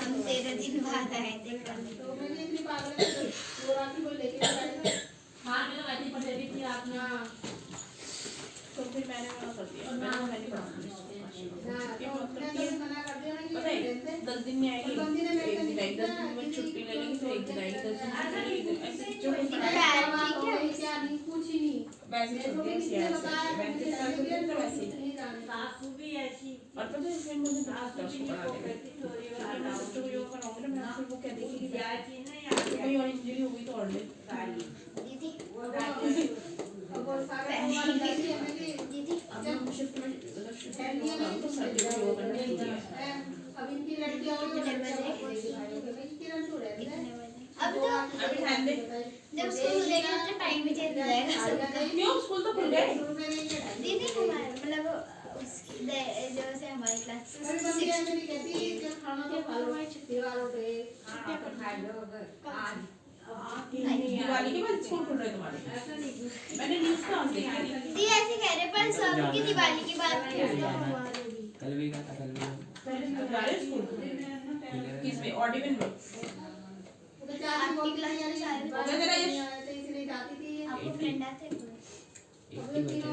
हम 13 दिन बाद आए थे कल। तो मैंने इतनी पागल है 2 रात को लेके जाएगा। हाँ मैंने वैसे पढ़ रही थी आपने तो फिर मैंने मना कर दिया, मैंने नहीं पढ़ाऊंगी। छुट्टियां बहुत करती है, मना कर दिया ना पता है 10 दिन में आएगी, एक दिन आएगी, 10 दिन में छुट्टी ले लेंगी, फिर एक दिन आएगी, 10 दिन छुट्टी ऐसे जो कुछ क्या नहीं कुछ ही नहीं वैसे छुट्टी ऐसी है वैसे तो वैसे सासू भी ऐसी और पता है फिर मुझे बहुत कष्ट पड़ा देगा। मैं सिस्टर को योगा कराऊंगी ना, मैं फिर वो कह देगी कि कोई और इंजरी होगी तो और ले दीदी अब वो सारे दीदी अब हम शिफ्ट में शिफ्ट में तो सर्दी में योगा करने दीजिए। अब इनकी लड़कियां और कितने बजे? किरण तो रहती है अब तो अभी ध्यान दे, जब स्कूल खुलेगा तो टाइम भी चेंज हो जाएगा सबका। क्यों स्कूल तो खुल गए? दीदी हमारे मतलब जो से हमारी क्लास अरे मम्मी ऐसे नहीं कहती कि खाना तो खा लो दीवारों पे दिवाली के बाद स्कूल खुल रहे तुम्हारे? मैंने न्यूज़ पे आज देखी थी। दी ऐसे कह रहे पर सबकी दिवाली की बात कर रहे हो। कल भी का था कल भी तो जा रहे हो स्कूल? किस में? ऑडिबल में? आपकी क्लास में सारे हो गया तेरा यश? इसलिए जाती थी आपको फ्रेंड आते हैं? 80 बच्चे थे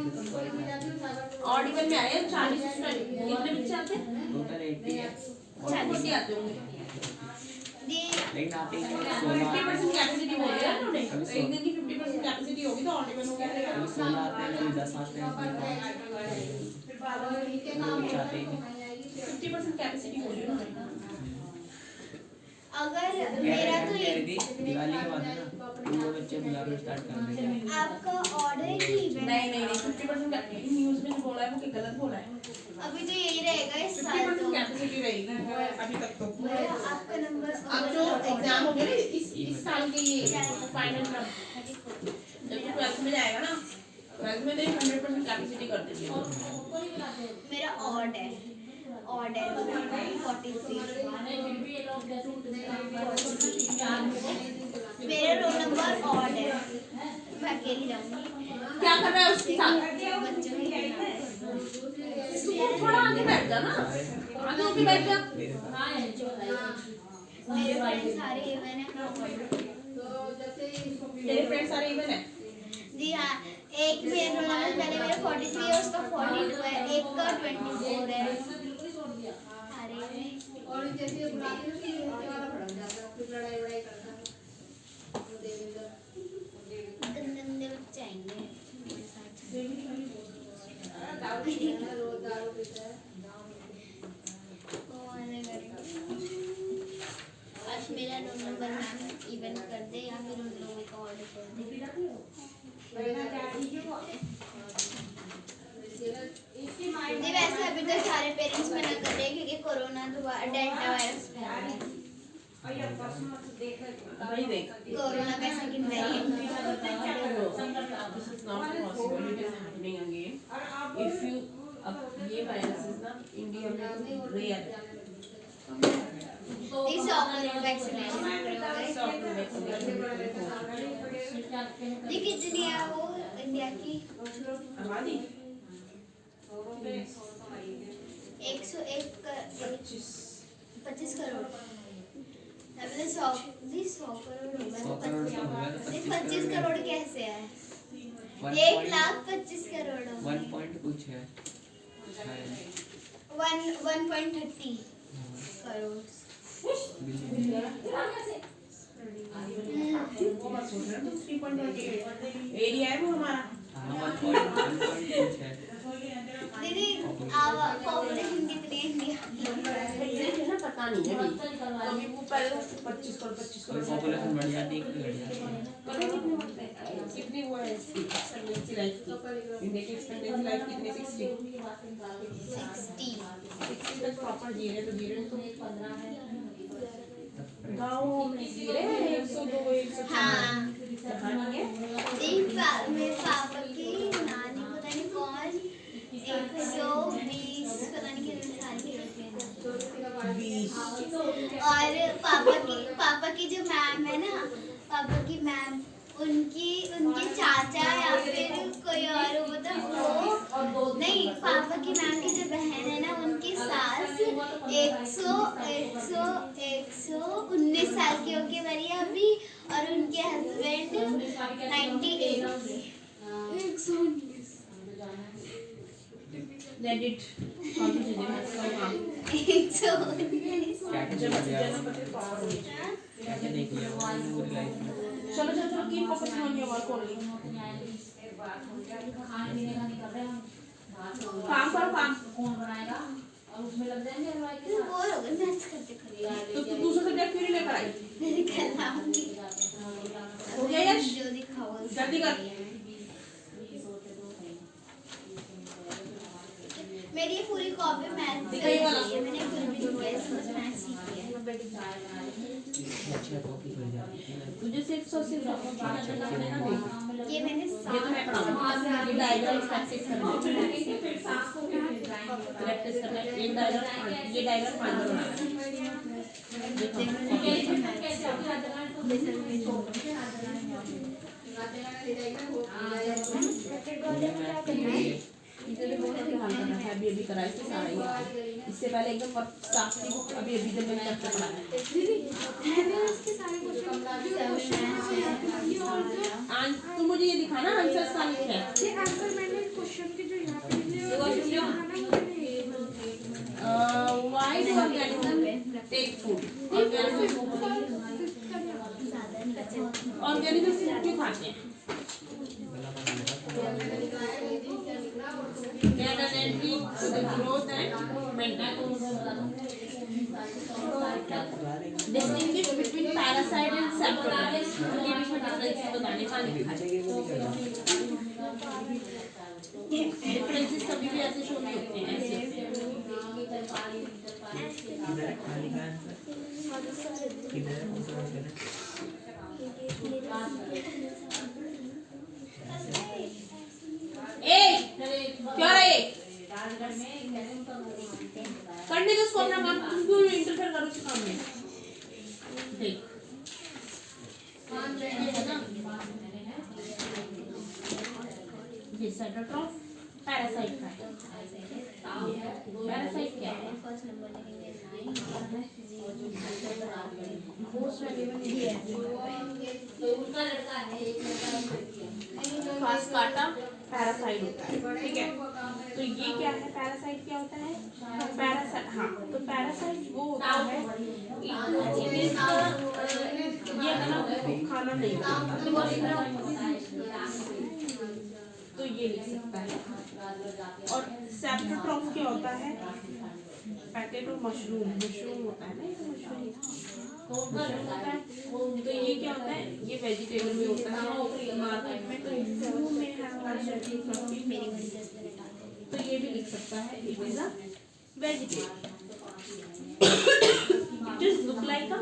ऑडिबल में आए 40 स्टूडेंट, कितने बच्चे आते हैं? टोटल 80 है 40 आते होंगे। दी लेकिन आप एक 50% कैपेसिटी बोल रहे हैं ना उन्होंने, तो एक दिन की 50% कैपेसिटी होगी तो ऑडिबल हो गया। 16 आते हैं कभी 10 आते हैं फिर बाबा के काम चाहते हैं 50% कैपेसिटी हो रही है उन्होंने। अगर मेरा तो कह रही थी दिवाली के बाद है ना वो बच्चे बुलाना स्टार्ट कर देंगे। आपका ऑर्डर है कि इवेंट? नहीं 50% न्यूज़ में बोला है वो कि गलत बोला है। अभी तो यही रहेगा इस साल 50% तो। कैपेसिटी रहेगी अभी तक तो। भैया आपका नंबर अब जो एग्जाम हो गए ना इस साल के ये फाइनल में, जब ये 12th में जाएगा ना 12th में तो 100% कैपेसिटी कर देंगे। मेरा ऑर्डर 43 मेरा रोल नंबर ऑर्डर मैं अकेली जाऊंगी। क्या कर रहा है उसके साथ? बच्चों के तू थोड़ा आगे बैठ जा ना, आगे होके बैठ जा। मेरे फ्रेंड सारे इवन है। तेरे फ्रेंड सारे इवन है? जी हाँ, एक मेरे रोल नंबर पहले मेरा मेरा 43 है, उसका 42 है, एक का 24 है। बिल्कुल ही छोड़ दिया। अरे और जैसे बुलाते हैं कि ये वाला भड़क जाता है, फिर लड़ाई वड़ाई करता है। वो देवेंद्र गंदे गंदे बच्चे आएंगे मेरे साथ। दारू पीता है, रोज दारू पीता है। वो वाले करेंगे। आज मेरा रूम नंबर मैम इवन कर दे या फिर उन लोगों का ऑर्डर कर दे। नहीं वैसे अभी तो सारे पेरेंट्स मना कर रहे हैं क्योंकि कोरोना डेल्टा वायरस फैल रहा है। भाई देख, कोरोना का second variant. this is not possible. It is happening again. If you अब ये वायरस is ना इंडिया में रेयर है। These are vaccination हो गए। ये कितनी है वो इंडिया की? आबादी 101 25 करोड़। मतलब 100 करोड़ हो गए। 25 करोड़ कैसे है? 1,25,000 करोड़ हो 1 गए। पॉइंट कुछ है 1.30 करोड़। एरिया है वो हमारा। 1 पॉइंट कुछ है। दीदी पॉपुलेशन कितनी है इंडिया की? मुझे ना पता नहीं है कभी वो पहले 25 करोड़ पॉपुलेशन बढ़ जाती है कि घट जाती है। कभी कितनी वो है इसकी एक्सपेक्टेंसी लाइफ की, इंडिया की एक्सपेक्टेंसी लाइफ कितनी 60 तक प्रॉपर जी रहे तो गाँव में जी रहे हैं 102 104। हाँ कहानी है मेरे पापा की नानी पता नहीं कौन 120 पता नहीं कितने साल की होती है। और पापा की जो मैम है ना, पापा की मैम उनके चाचा या फिर कोई और वो नहीं, पापा की मैम की जो बहन है ना उनकी सास 119 साल की होगी मेरी अभी, और उनके हस्बैंड 98 के। 119 let it how to do that so हां 119 क्या क्या जब देख लिया जन्म क्या देख लिया पूरी लाइफ में। चलो keep focusing on your work only. खाने पीने का नहीं कर रहे हम। काम करो काम। कौन बनाएगा और उसमें लग जाएंगे हलवाई के तू साथ। बोर हो गई मैथ्स करते करते। तो तू दूसरा सब्जेक्ट क्यों नहीं लेकर आई? मेरे कल आऊंगी। हो गया यश? जो दिखाओ जल्दी कर। मेरी ये पूरी कॉपी मैथ से दिखाइए वाला। है, मैंने कुछ भी नहीं किया, इसमें मैथ सीखी है। अच्छा कॉपी कर जाती है। तुझे सिर्फ बात करना पड़ेगा नहीं। ये मैंने ये तो मैं पढ़ाऊंगा। ये डायग्राम प्रैक्टिस करना है। प्रैक्टिस करना है। ये डायग्राम 5 बार बनाना है। इधर बहुत ही हाल करना है। अभी करा इससे सारा ही। इससे पहले एकदम साफ थी बुक, अभी जब मैंने चैप्टर पढ़ाया है। तुम मुझे ये दिखाना आंसर्स का लिखे हैं। ये आंसर मैंने क्वेश्चन के जो यहाँ पे दिए हैं, Why do organisms take food? Organisms food क्यों खाते हैं? They are necessary to the growth and maintenance. Distinguish between parasite and saprolite. ये बीच में difference बताने का लिखा है। Differences कभी भी ऐसे शो नहीं होते हैं, ऐसे होते हैं। किधर है खाली का आंसर? किधर है कौन-सा आंसर है? क्या रे? करने दो उसको अपना काम, तुम क्यों इंटरफेयर करो उसके काम में? देख this set of पैरासाइट का है। पैरासाइट क्या है? फर्स्ट नंबर लिखेंगे 9 तो उनका लड़का है, एक लड़का है, एक लड़की है। फास्काटा पैरासाइट होता है, ठीक है। तो ये क्या है? पैरासाइट क्या होता है? पैरासाइट, हाँ, तो पैरासाइट वो होता है ये ना खाना नहीं खाता, तो ये लिख सकता है। और सेप्टोट्रॉफ क्या होता है? पैकेटो मशरूम, मशरूम होता है ना, ये मशरूम होता है। तो ये क्या होता है? ये वेजिटेबल में होता है मार्केट में, तो फूड में है तो ये भी लिख सकता है it is a vegetable. It is look like a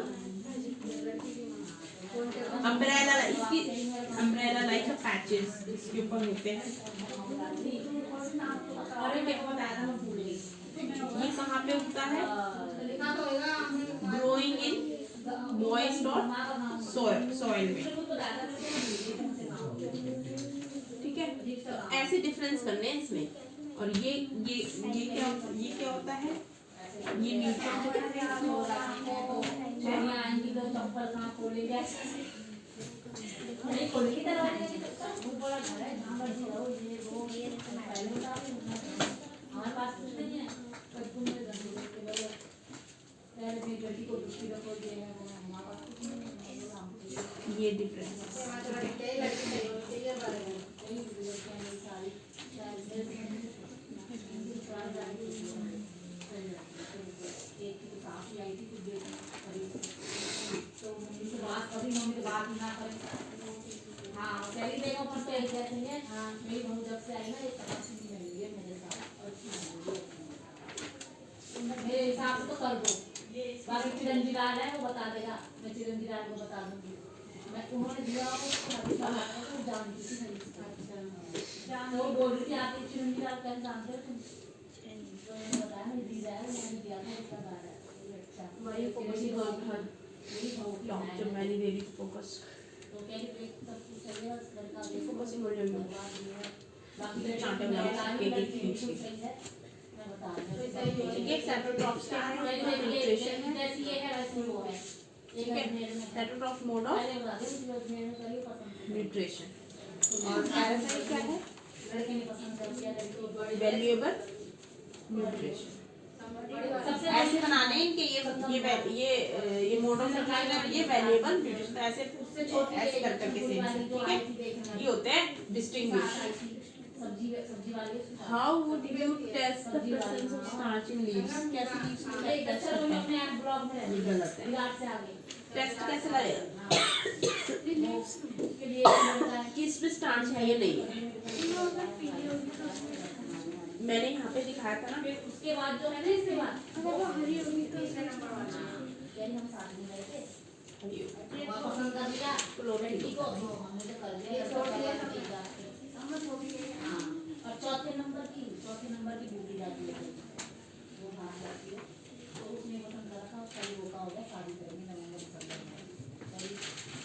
umbrella, इसकी अम्ब्रेला लाइक अ पैचेस इसके ऊपर होते हैं। और ये क्या बताया था मैं भूल गई। ये कहाँ पे उगता है? ग्रोइंग इन मॉइस्ट और सॉइल में, ठीक है। तो ऐसे डिफरेंस करने हैं इसमें। और ये क्या होता है? ये न्यूट्रॉन होता है, आएंगी तो चप्पल कहाँ खोलेंगे? नहीं खोलेगी दरवाजे, वो बड़ा घर है, जहाँ मर्जी रहो, ये वो ये पहले बता दो। हमारे पास कुछ नहीं है, पर तुम मेरे घर में रख के बोलो, पहले मेरी बेटी को दूसरी रखो, ये है वो है, हमारे पास कुछ नहीं है। ये डिफरेंस। मेरी बहू जब से आई ना, ये तलाशी नहीं मिली है मेरे साथ, मेरे हिसाब से तो कर दो। बाकी चिरंजी लाल है, वो बता देगा, मैं चिरंजी लाल को बता दूंगी। मैं उन्होंने दिया वो जानती थी नहीं, तो वो बोल रही थी आप चिरंजी लाल कैसे जानते हो तुम? तो मैंने बताया मेरी दीदा है, मैंने दिया था उसका गाना है। अच्छा वही फोकस ही कर हर डॉक्टर मैंने देवी फोकस तो कह रही सब कुछ सही है, लड़का फोकस इन वर्ड में बाकी चांटे में के लिए सही है, मैं बता रही हूँ। ठीक है। सेप्टोट्रॉफ्स क्या है? न्यूट्रिशन है, जैसी ये है वैसी वो है, ठीक है। सेप्टोट्रॉफ मोड ऑफ पहले बता दें, मेरे को ये पसंद है। न्यूट्रिशन। और पैरासाइट क्या है? लड़के ने पसंद कर दिया, लड़की को बड़ी वैल्यूएबल न्यूट्रिशन। सबसे ऐसे बनाने हैं कि ये मोड ऑफ सप्लाई है, ये वैल्यूएबल न्यूट्रिशन। तो ऐसे ऐसे कर करके सेम, ठीक है। ये होते हैं डिस्टिंग्विश। सब्जी वाली how would you test the presence of starch in leaves? कैसे लीव्स में टेस्ट करते हैं? अपने आप ब्लॉग में ये गलत है। विराट से आगे टेस्ट कैसे लगेगा? उसके लिए कि इसमें स्टार्च है या नहीं है? मैंने यहाँ पे दिखाया था ना। उसके बाद जो है ना, इसके बाद अगर वो हरी होगी तो यानी हम साथ में गए थे, पसंद कर लिया लड़की को, हमने तो कर लिया, हाँ। और चौथे नंबर की ड्यूटी जाती है, वो बाहर जाती है, तो उसने पसंद करा था, उसका भी रोका हो गया, शादी करेंगे नवंबर दिसंबर में।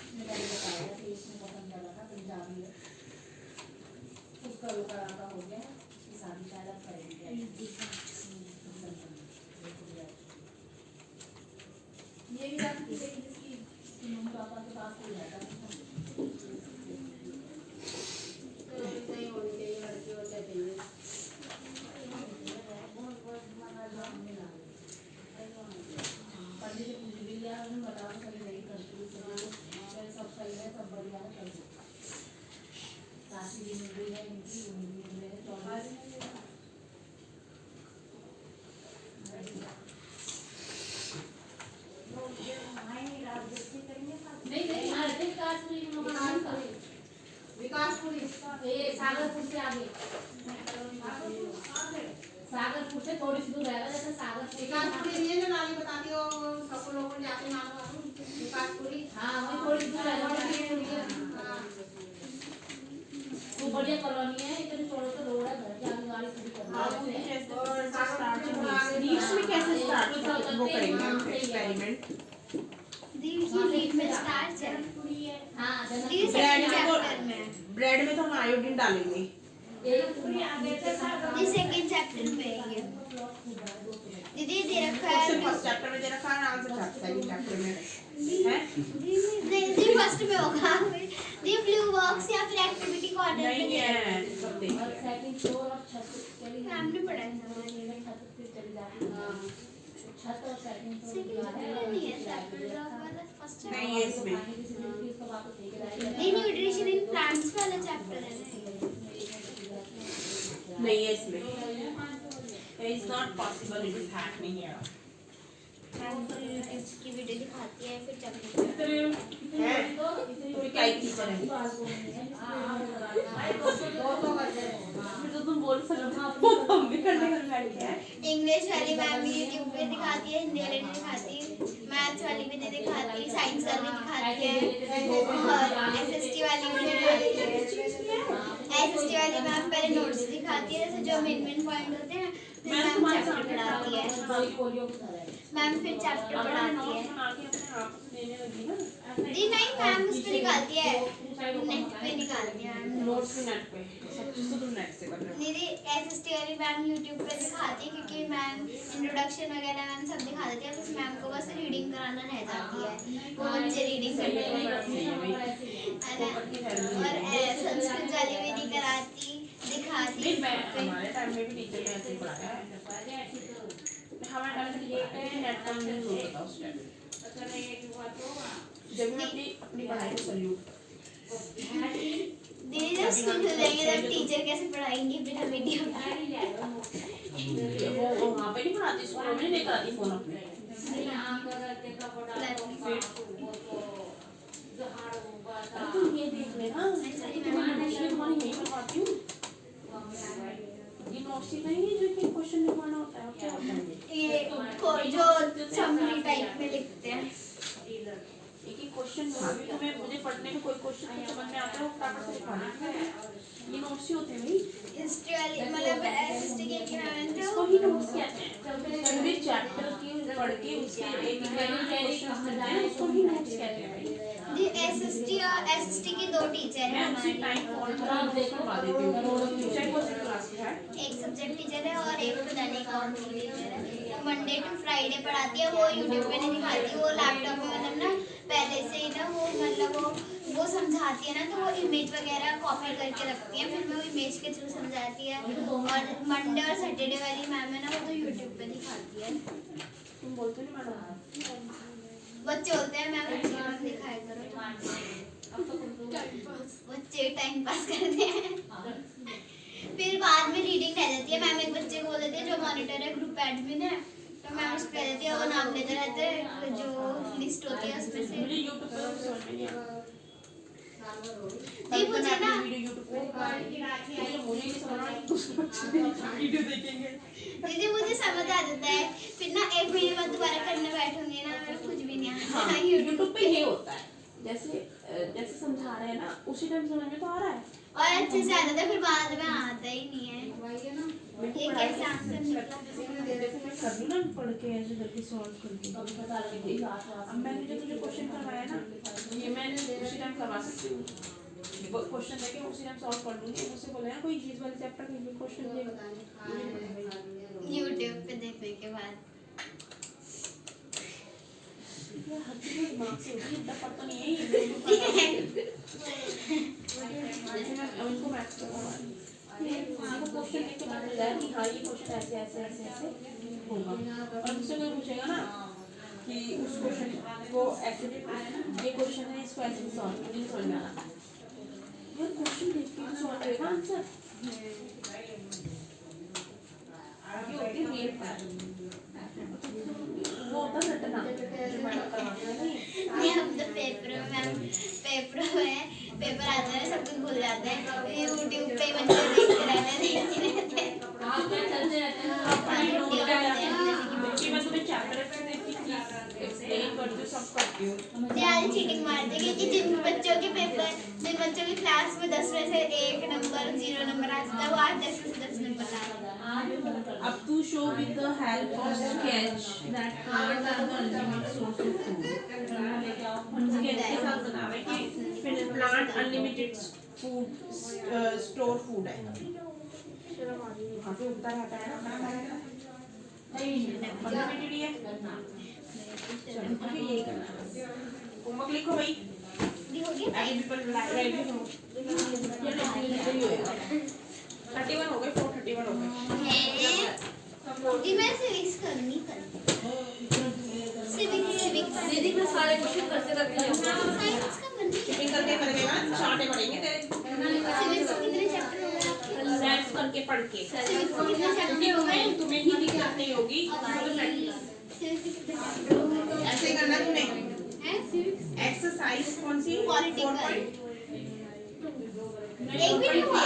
उसने पहले बताया कि इसने पसंद करा था, पंजाबी है, उसका रोका राका हो गया, उसकी शादी शायद अब करेंगे ये भी बात की लेकिन इसकी मम्मी पापा के पास हो जाता है। सही होनी चाहिए, लड़की हो चाहे चाहिए। पंडित जी पूछ भी लिया, उन्होंने बताया सही नहीं करती, सब सही है, सब बढ़िया है, कर दो। साथी भी मिल रही है इनकी, उम्मीद मिल रही है, 24 नहीं विकासपुरी ये सागरपुर से आगे, सागरपुर से थोड़ी सी दूर रहेगा, जैसे सागरपुर विकासपुरी ये जो नाली बता दी हो, सब लोगों ने जाके मालूम विकासपुरी। हाँ वही थोड़ी सी दूर रहेगा, वो बढ़िया कॉलोनी है, इतनी छोड़ो तो रोड है, घर के आगे गाड़ी खड़ी करनी है। लीव्स में कैसे स्टार्च वो करेंगे एक्सपेरिमेंट? लीव में स्टार्च है। हाँ लीव ब्रेड सेकंड में चैप्टर में। ब्रेड में तो हम आयोडीन डालेंगे, ये सेकंड चैप्टर में है ये दीदी दे रखा है क्वेश्चन फर्स्ट चैप्टर में दे रखा है, आंसर सेकंड चैप्टर में है। नहीं फर्स्ट में होगा ये ब्लू बॉक्स या फिर एक्टिविटी कॉर्नर नहीं में है सब देख और लिया। सेकंड फ्लोर और छत चली हमने पढ़ा है छत पे चली जाती है। छत और सेकंड फ्लोर सेकंड नहीं है चैप्टर वाला फर्स्ट नहीं है इसमें। इसको वापस लेके जाएगा। नहीं न्यूट्रिशन इन प्लांट्स वाला चैप्टर है नहीं है इसमें। It is not possible, it is happening here. इसकी वीडियो दिखाती है फिर चैप्टर है तो क्या ही टीचर है फिर तो तुम बोल सकते हो हम भी करने कर बैठे हैं। इंग्लिश वाली मैम यूट्यूब पे दिखाती है, हिंदी वाली नहीं दिखाती, मैथ्स वाली भी नहीं दिखाती, साइंस वाली दिखाती है और एसएसटी वाली भी दिखाती है। एसएसटी वाली मैम पहले नोट्स दिखाती है जैसे जो मेन पॉइंट होते हैं फिर मैम चैप्टर पढ़ाती है। मैम फिर चैप्टर पढ़ाती है। जी नहीं मैम उस पे निकालती है, नेट पे निकालती है मैम नोट्स भी नेट पे सब चीज तो तुम नेट से कर रहे हो। दीदी एसएसटी वाली मैम यूट्यूब पे दिखाती है क्योंकि मैम इंट्रोडक्शन वगैरह मैम सब दिखा देती है, बस मैम को बस रीडिंग कराना रह जाती है, वो बच्चे रीडिंग करते हैं और संस्कृत वाली भी नहीं कराती दिखाती नहीं मैं हमारे टाइम में भी टीचर ने ऐसे ही पढ़ाया है। हमारे टाइम में टीचर नेट पर नहीं होता था उस टाइम जब मैं अपनी पढ़ाई को सल्यूट। दीदी जब स्कूल खुल जाएंगे तब टीचर कैसे पढ़ाएंगे बिना वीडियो वो वहाँ पे नहीं पढ़ाती, स्कूल में नहीं कराती फोन अपने। तुम ये देख लेना तुम्हारी यही पढ़ाती हूँ ये नोट्स ही नहीं है जो कि क्वेश्चन लिखवाना होता है क्या होता है ये जो समरी टाइप में लिखते हैं एक ही क्वेश्चन भाभी तुम्हें मुझे पढ़ने में कोई क्वेश्चन समझ में आता है वो फटाफट से लिखवाना है। ये नोट्स ही होते हैं भाई, हिस्ट्री वाली मतलब एसएसटी के नाम थे इसको ही नोट्स कहते हैं। पूरे चैप्टर की पढ़ के उसके एक क्वेश्चन मिलते हैं उसको ही नोट्स कहते हैं भाई। जी एसएसटी और एसएसटी के दो टीचर हैं मैं उसी हमारे, टाइम फॉर्म करवा देती हूँ चाहे कौन सी क्लास की है। एक सब्जेक्ट टीचर है और एक पता नहीं कौन सी टीचर है। मंडे टू फ्राइडे पढ़ाती है, वो यूट्यूब पे नहीं दिखाती, वो लैपटॉप में मतलब ना पहले से ही ना वो मतलब वो समझाती है ना तो वो इमेज वगैरह कॉपी करके रखती है, फिर मैं वो इमेज के थ्रू समझाती है। और मंडे और सैटरडे वाली मैम है ना वो तो यूट्यूब पे दिखाती है। तुम बोलते नहीं मैडम बच्चे होते हैं मैम अच्छी मैम दिखाया करो, बच्चे टाइम पास करते हैं। फिर बाद में रीडिंग रह जाती है, मैम एक बच्चे को बोल देती है जो मॉनिटर है ग्रुप एडमिन है तो मैम उसको कह देती है वो नाम लेते रहते हैं जो लिस्ट होती है उसमें से। मुझे यूट्यूब पे समझ में नहीं आता। नहीं मुझे ना वीडियो यूट्यूब पे मुझे नहीं समझ में आता वीडियो देखेंगे। दीदी मुझे समझ आ जाता है, फिर ना एक महीने बाद दोबारा करने बैठूंगी ना मेरे कुछ भी नहीं आता। हाँ यूट्यूब पे ये होता है जैसे जैसे समझा रहे हैं ना उसी टाइम समझ में तो आ रहा है और अच्छे से आ जाता है, फिर बाद में आता ही नहीं है। ये कैसे आंसर निकला? जैसे मैं कर लूँ ना पढ़ के ऐसे करके सॉल्व करके अब मैंने जो तुझे क्वेश्चन करवाया ना ये मैं उसी टाइम करवा सकती हूँ। क्वेश्चन देके उसी टाइम सॉल्व कर लूँगी। मुझसे बोले ना कोई चीज़ वाले चैप्टर के लिए क्वेश्चन यूट्यूब पे देखने के बाद हर चीज़ दिमाग से होती है इतना पढ़ता नहीं है जैसे मैं उनको मैथ्स करवा रही हूँ आपको क्वेश्चन देख के पता चल जाए कि हाँ ये क्वेश्चन ऐसे ऐसे ऐसे ऐसे होगा और मुझसे कोई पूछेगा ना कि उस क्वेश्चन को ऐसे ये क्वेश्चन है इसको ऐसे सॉल्व मुझे समझ में आना यार क्वेश्चन देख के सॉल्व होगा आंसर ये होती है रियल पैटर्न वो होता है रटना जो मैडम करवाते हैं नहीं हम तो पेपर में पेपर आता है सब कुछ भूल जाते हैं, यूट्यूब पे बच्चे देखते रहते हैं मैं तुम्हें चैप्टर एक्सप्लेन करती हूँ सब करती हूँ। आज चीटिंग मारते क्योंकि जिन बच्चों की क्लास में 10 में से 1 नंबर 0 नंबर आ जाता है वो आज 10 में से 10 नंबर ला रहा है। Up to show with the help of sketch that plants are the ultimate source of food. Sketch के साथ बनावे कि plant unlimited food store food है वहाँ पे उगता रहता है ना, फंडामेंटली है। चलो तो फिर यही करना है। होमवर्क लिखो भाई। हो गया एवरी पीपल राइट होमवर्क। 31 हो गए, 431 हो गए। जी मैं सिविक्स करनी सिविक्स दीदी मैं सारे क्वेश्चन करते करते जाऊंगा। साइंस का करनी शिपिंग करके करेगा ना, चार्टे पढ़ेंगे तेरे। सिविक्स के कितने चैप्टर हो गए आपके सेट्स करके पढ़ के। सिविक्स के कितने चैप्टर हो गए तुम्हें ही दिक्कत नहीं होगी। सिविक्स के कितने चैप्टर हो गए ऐसे करना तूने। हैं सिविक्स एक्सरसाइज कौन सी? पॉलिटिकल एक भी नहीं हुआ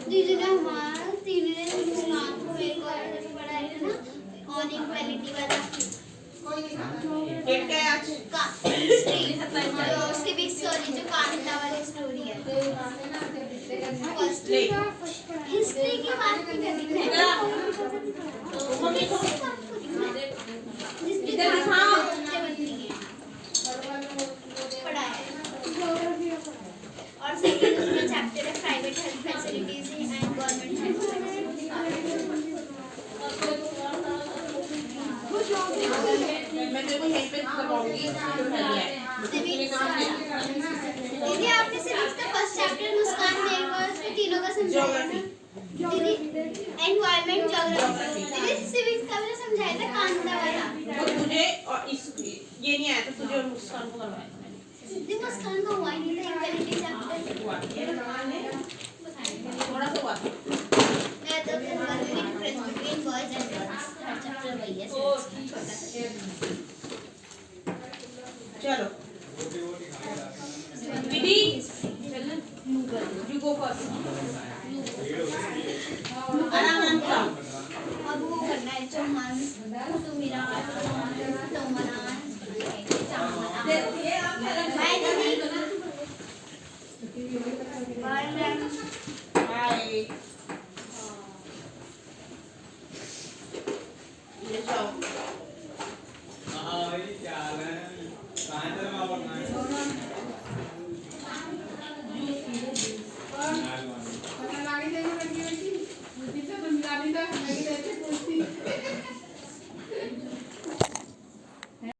दीदी ने हमारा 3 दिन मुस्कान को एक और पढ़ाया था ना ऑन इक्वालिटी वाला डेट क्या है आज? का जो सिविक्स सॉरी जो कांता वाली स्टोरी है फर्स्ट हिस्ट्री की बात नहीं करनी है इधर दिखाओ। पढ़ाया और सेकंड उसमें चैप्टर है private health facilities and government मैं तेरे को यहीं पे करवाऊंगी जो है। दीदी आपने सिविक्स का फर्स्ट चैप्टर मुस्कान मेरे को उसमें तीनों का समझाया ना दीदी एनवायरनमेंट ज्योग्राफी दीदी सिविक्स का भी समझाया था कांता वाला तो तुझे और इस ये नहीं आया तो तुझे और मुस्कान को करवाया था मैंने। दीदी मुस्कान का हुआ ही नहीं था इक्वालिटी चैप्टर हुआ ये थोड़ा सा हुआ था। मैं तो difference between boys and girls her chapter वही है चलो विधि यू गो फर्स्ट। आराम आराम अब वो करना है चौहान तो मेरा